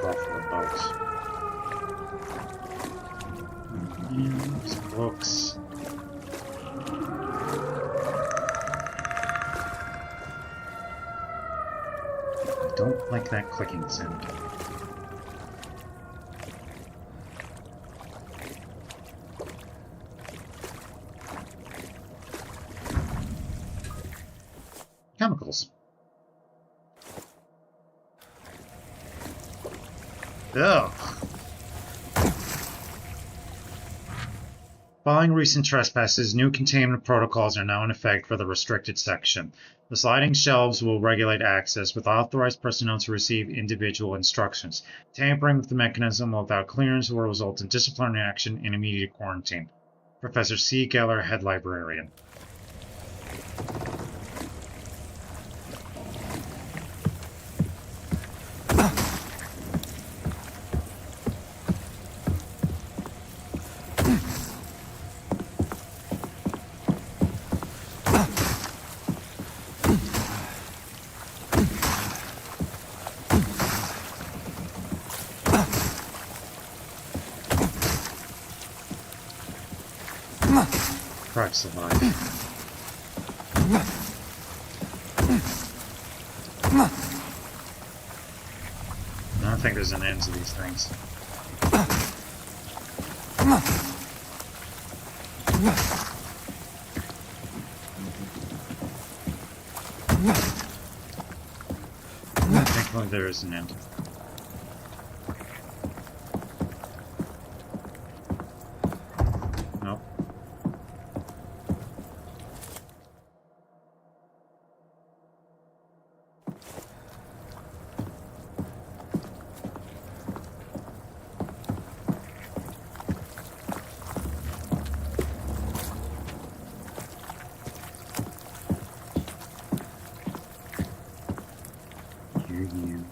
Buffalo boats. Books. I don't like that clicking sound. Chemicals. Ugh. Following recent trespasses, new containment protocols are now in effect for the restricted section. The sliding shelves will regulate access, with authorized personnel to receive individual instructions. Tampering with the mechanism without clearance will result in disciplinary action and immediate quarantine. Professor C. Geller, Head Librarian. Christ alive. I don't think there's an end to these things. Thankfully there is an end. Nope. You.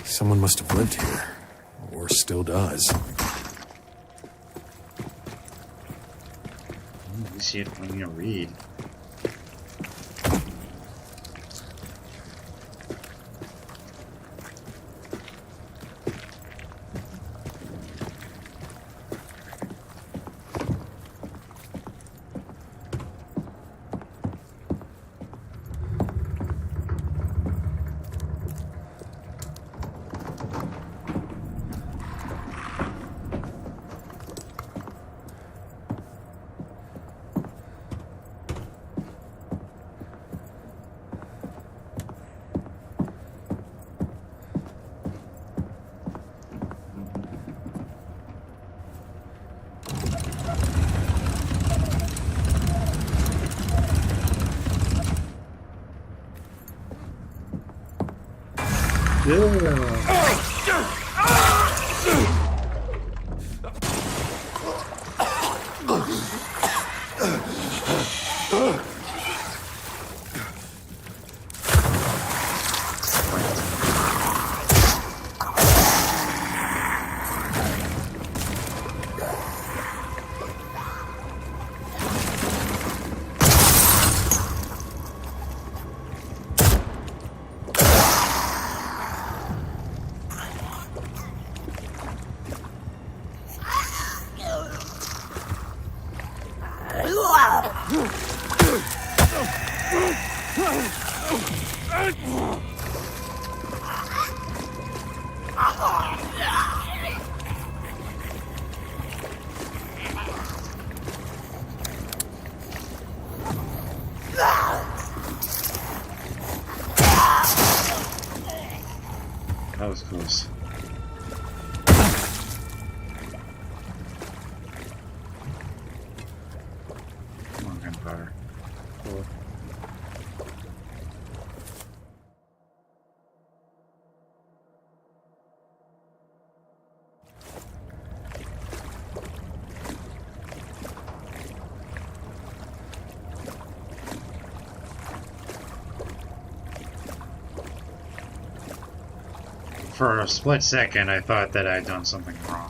Someone must have lived here, or still does. You see it when you read. That was close. Come on, gunpowder. Cool. For a split second, I thought that I'd done something wrong.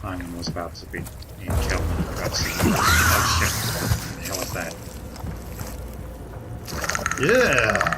I was about to be being killed in the cutscene. Oh shit. What the hell is that? Yeah!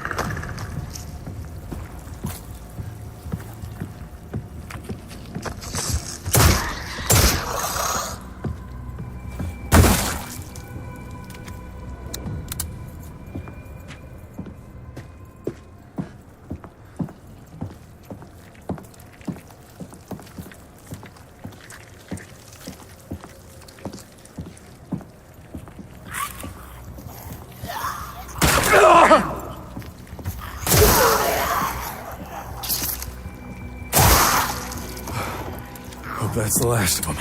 Hope that's the last of them.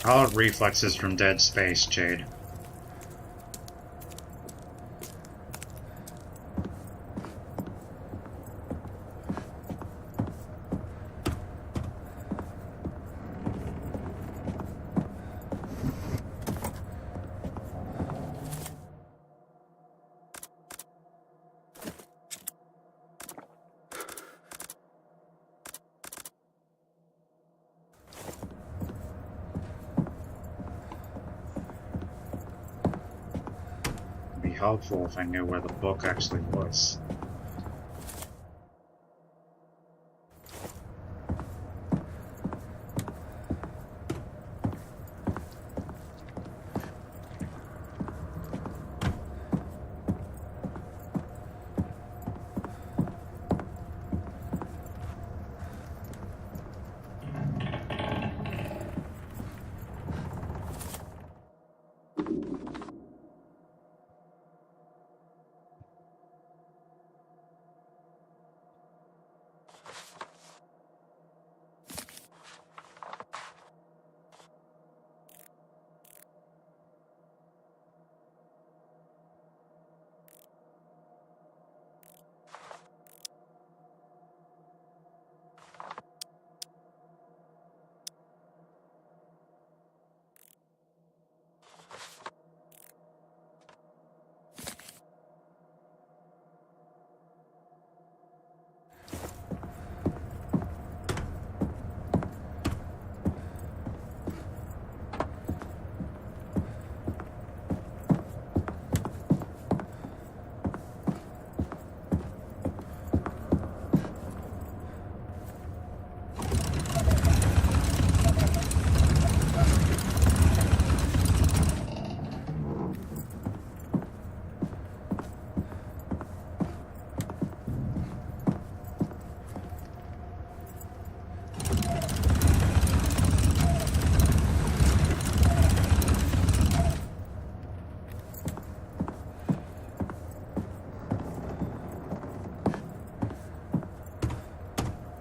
Solid reflexes from Dead Space, Jade. Be helpful if I knew where the book actually was.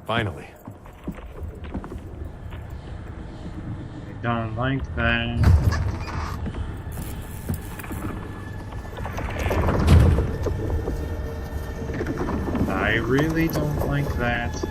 Finally. I don't like that. I really don't like that.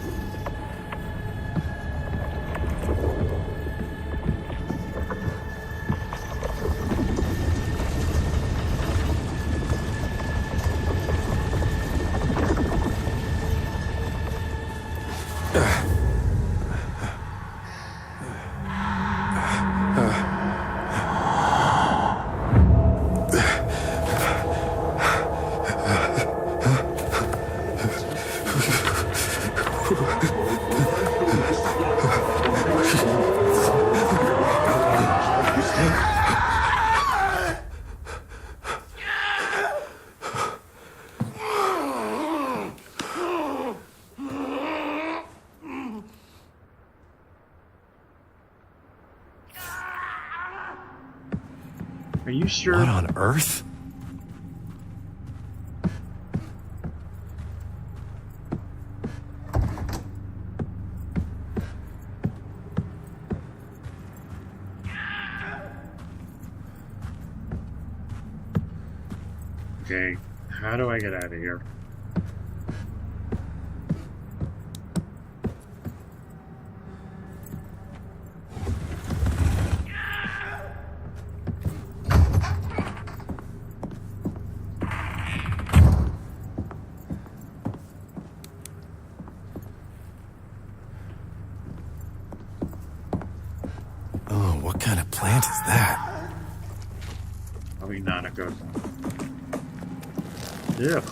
Are you sure? What on earth? Okay, how do I get out of here? Oh, what kind of plant is that? Probably not a good one. Ugh.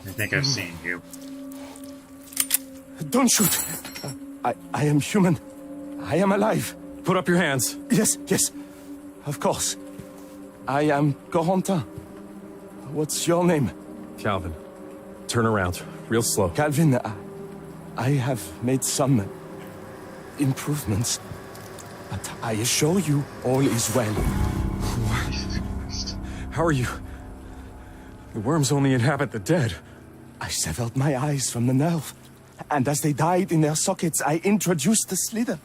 I think I've seen you. Don't shoot. I am human. I am alive. Put up your hands. Yes, yes. Of course. I am Corentin. What's your name? Calvin, turn around. Real slow. Calvin, I have made some improvements. But I assure you, all is well. How are you? The worms only inhabit the dead. I severed my eyes from the nerve. And as they died in their sockets, I introduced the slither.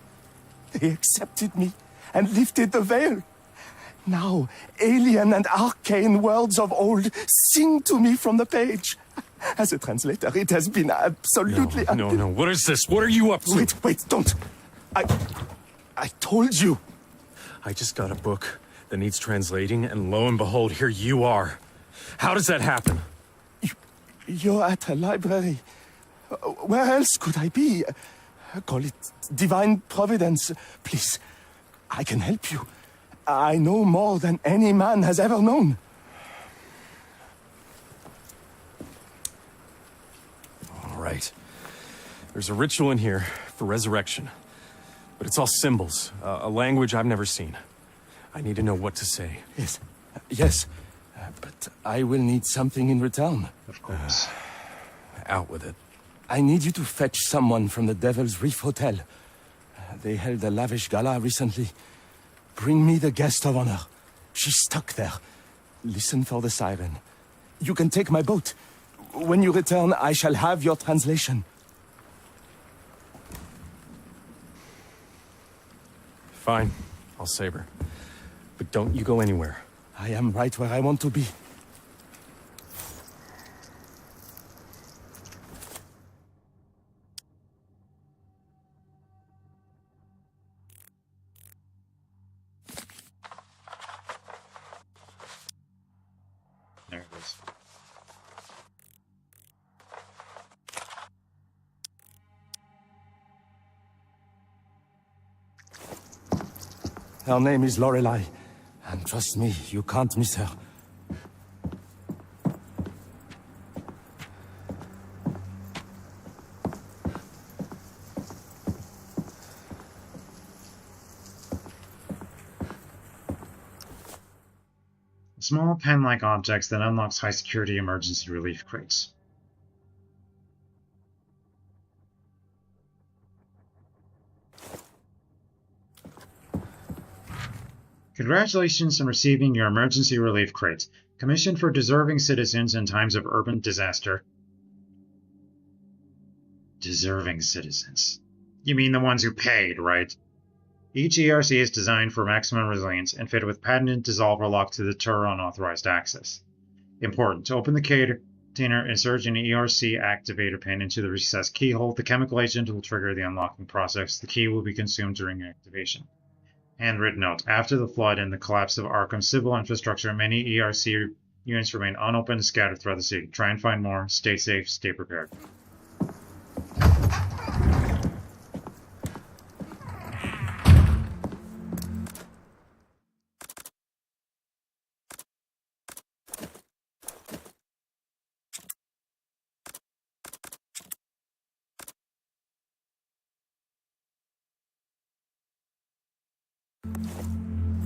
They accepted me and lifted the veil. Now, alien and arcane words of old sing to me from the page. As a translator, it has been absolutely... No. What is this? What are you up to? Wait, don't. I told you. I just got a book that needs translating, and lo and behold, here you are. How does that happen? You're at a library. Where else could I be? Call it divine providence. Please, I can help you. I know more than any man has ever known. All right. There's a ritual in here for resurrection. But it's all symbols, a language I've never seen. I need to know what to say. Yes. But I will need something in return. Of course. Out with it. I need you to fetch someone from the Devil's Reef Hotel. They held a lavish gala recently. Bring me the guest of honor. She's stuck there. Listen for the siren. You can take my boat. When you return, I shall have your translation. Fine. I'll save her. But don't you go anywhere. I am right where I want to be. There it is. Her name is Lorelei, and trust me, you can't miss her. Small pen-like objects that unlocks high-security emergency relief crates. Congratulations on receiving your emergency relief crate, commissioned for deserving citizens in times of urban disaster. Deserving citizens. You mean the ones who paid, right? Each ERC is designed for maximum resilience and fitted with patented dissolver lock to deter unauthorized access. Important. To open the container, insert an ERC activator pin into the recessed keyhole. The chemical agent will trigger the unlocking process. The key will be consumed during activation. Handwritten note. After the flood and the collapse of Arkham's civil infrastructure, many ERC units remain unopened and scattered throughout the city. Try and find more. Stay safe. Stay prepared.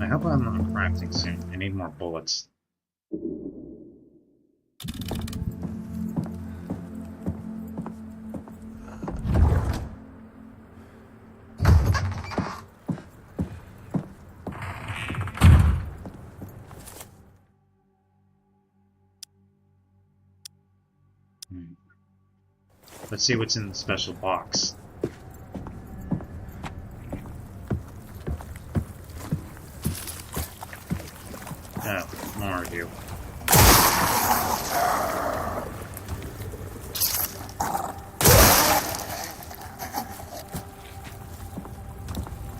I hope I'm not crafting soon. I need more bullets. Let's see what's in the special box. Oh, more of you.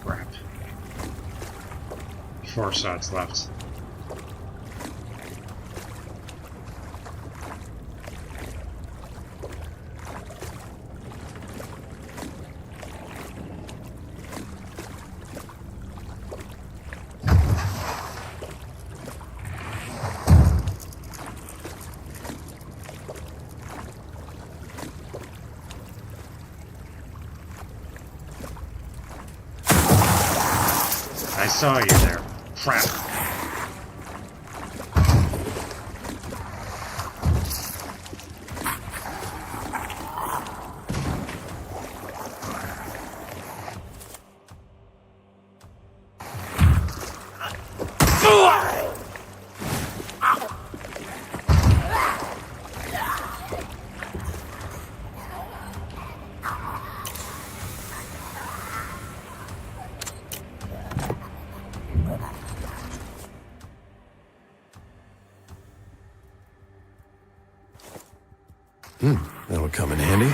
Crap. 4 shots left. I saw you there. Crap. That'll come in handy.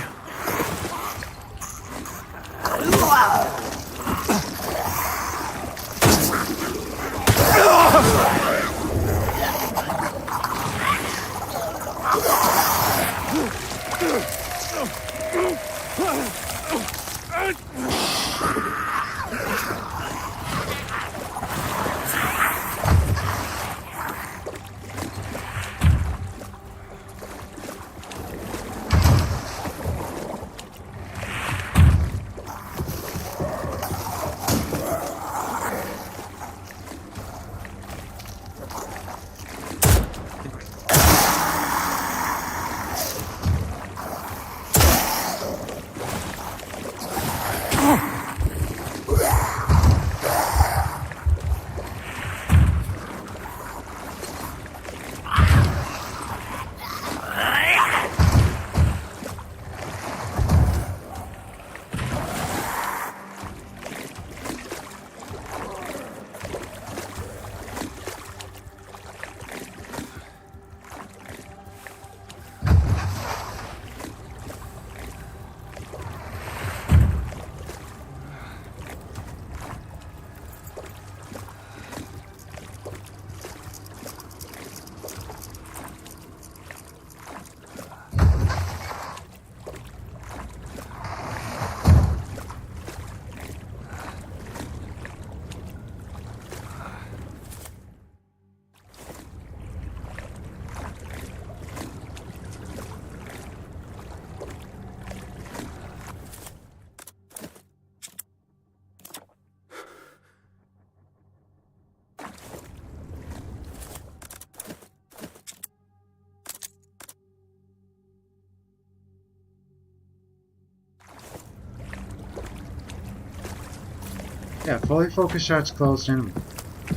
Yeah, fully focused shots closed in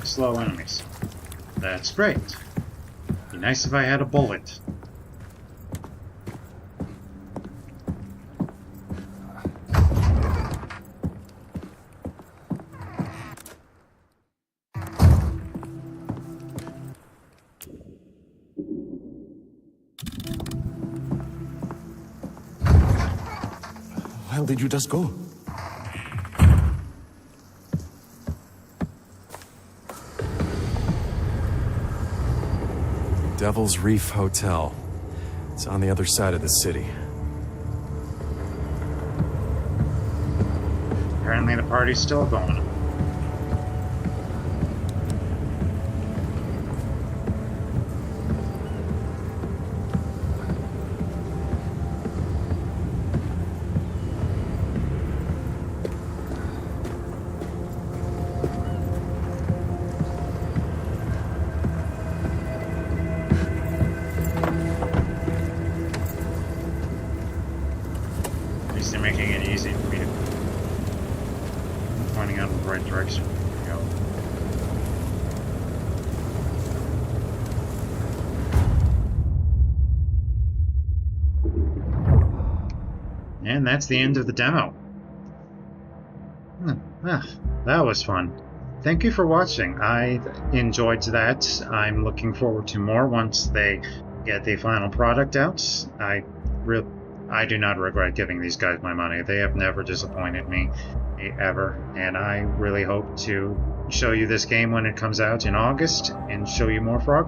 slow enemies. That's great. Be nice if I had a bullet. Where did you just go? Devil's Reef Hotel. It's on the other side of the city. Apparently the party's still going. At least they're making it easy for me to pointing out in the right direction. There we go. And that's the end of the demo. That was fun. Thank you for watching. I enjoyed that. I'm looking forward to more once they get the final product out. I do not regret giving these guys my money. They have never disappointed me, ever. And I really hope to show you this game when it comes out in August and show you more Frog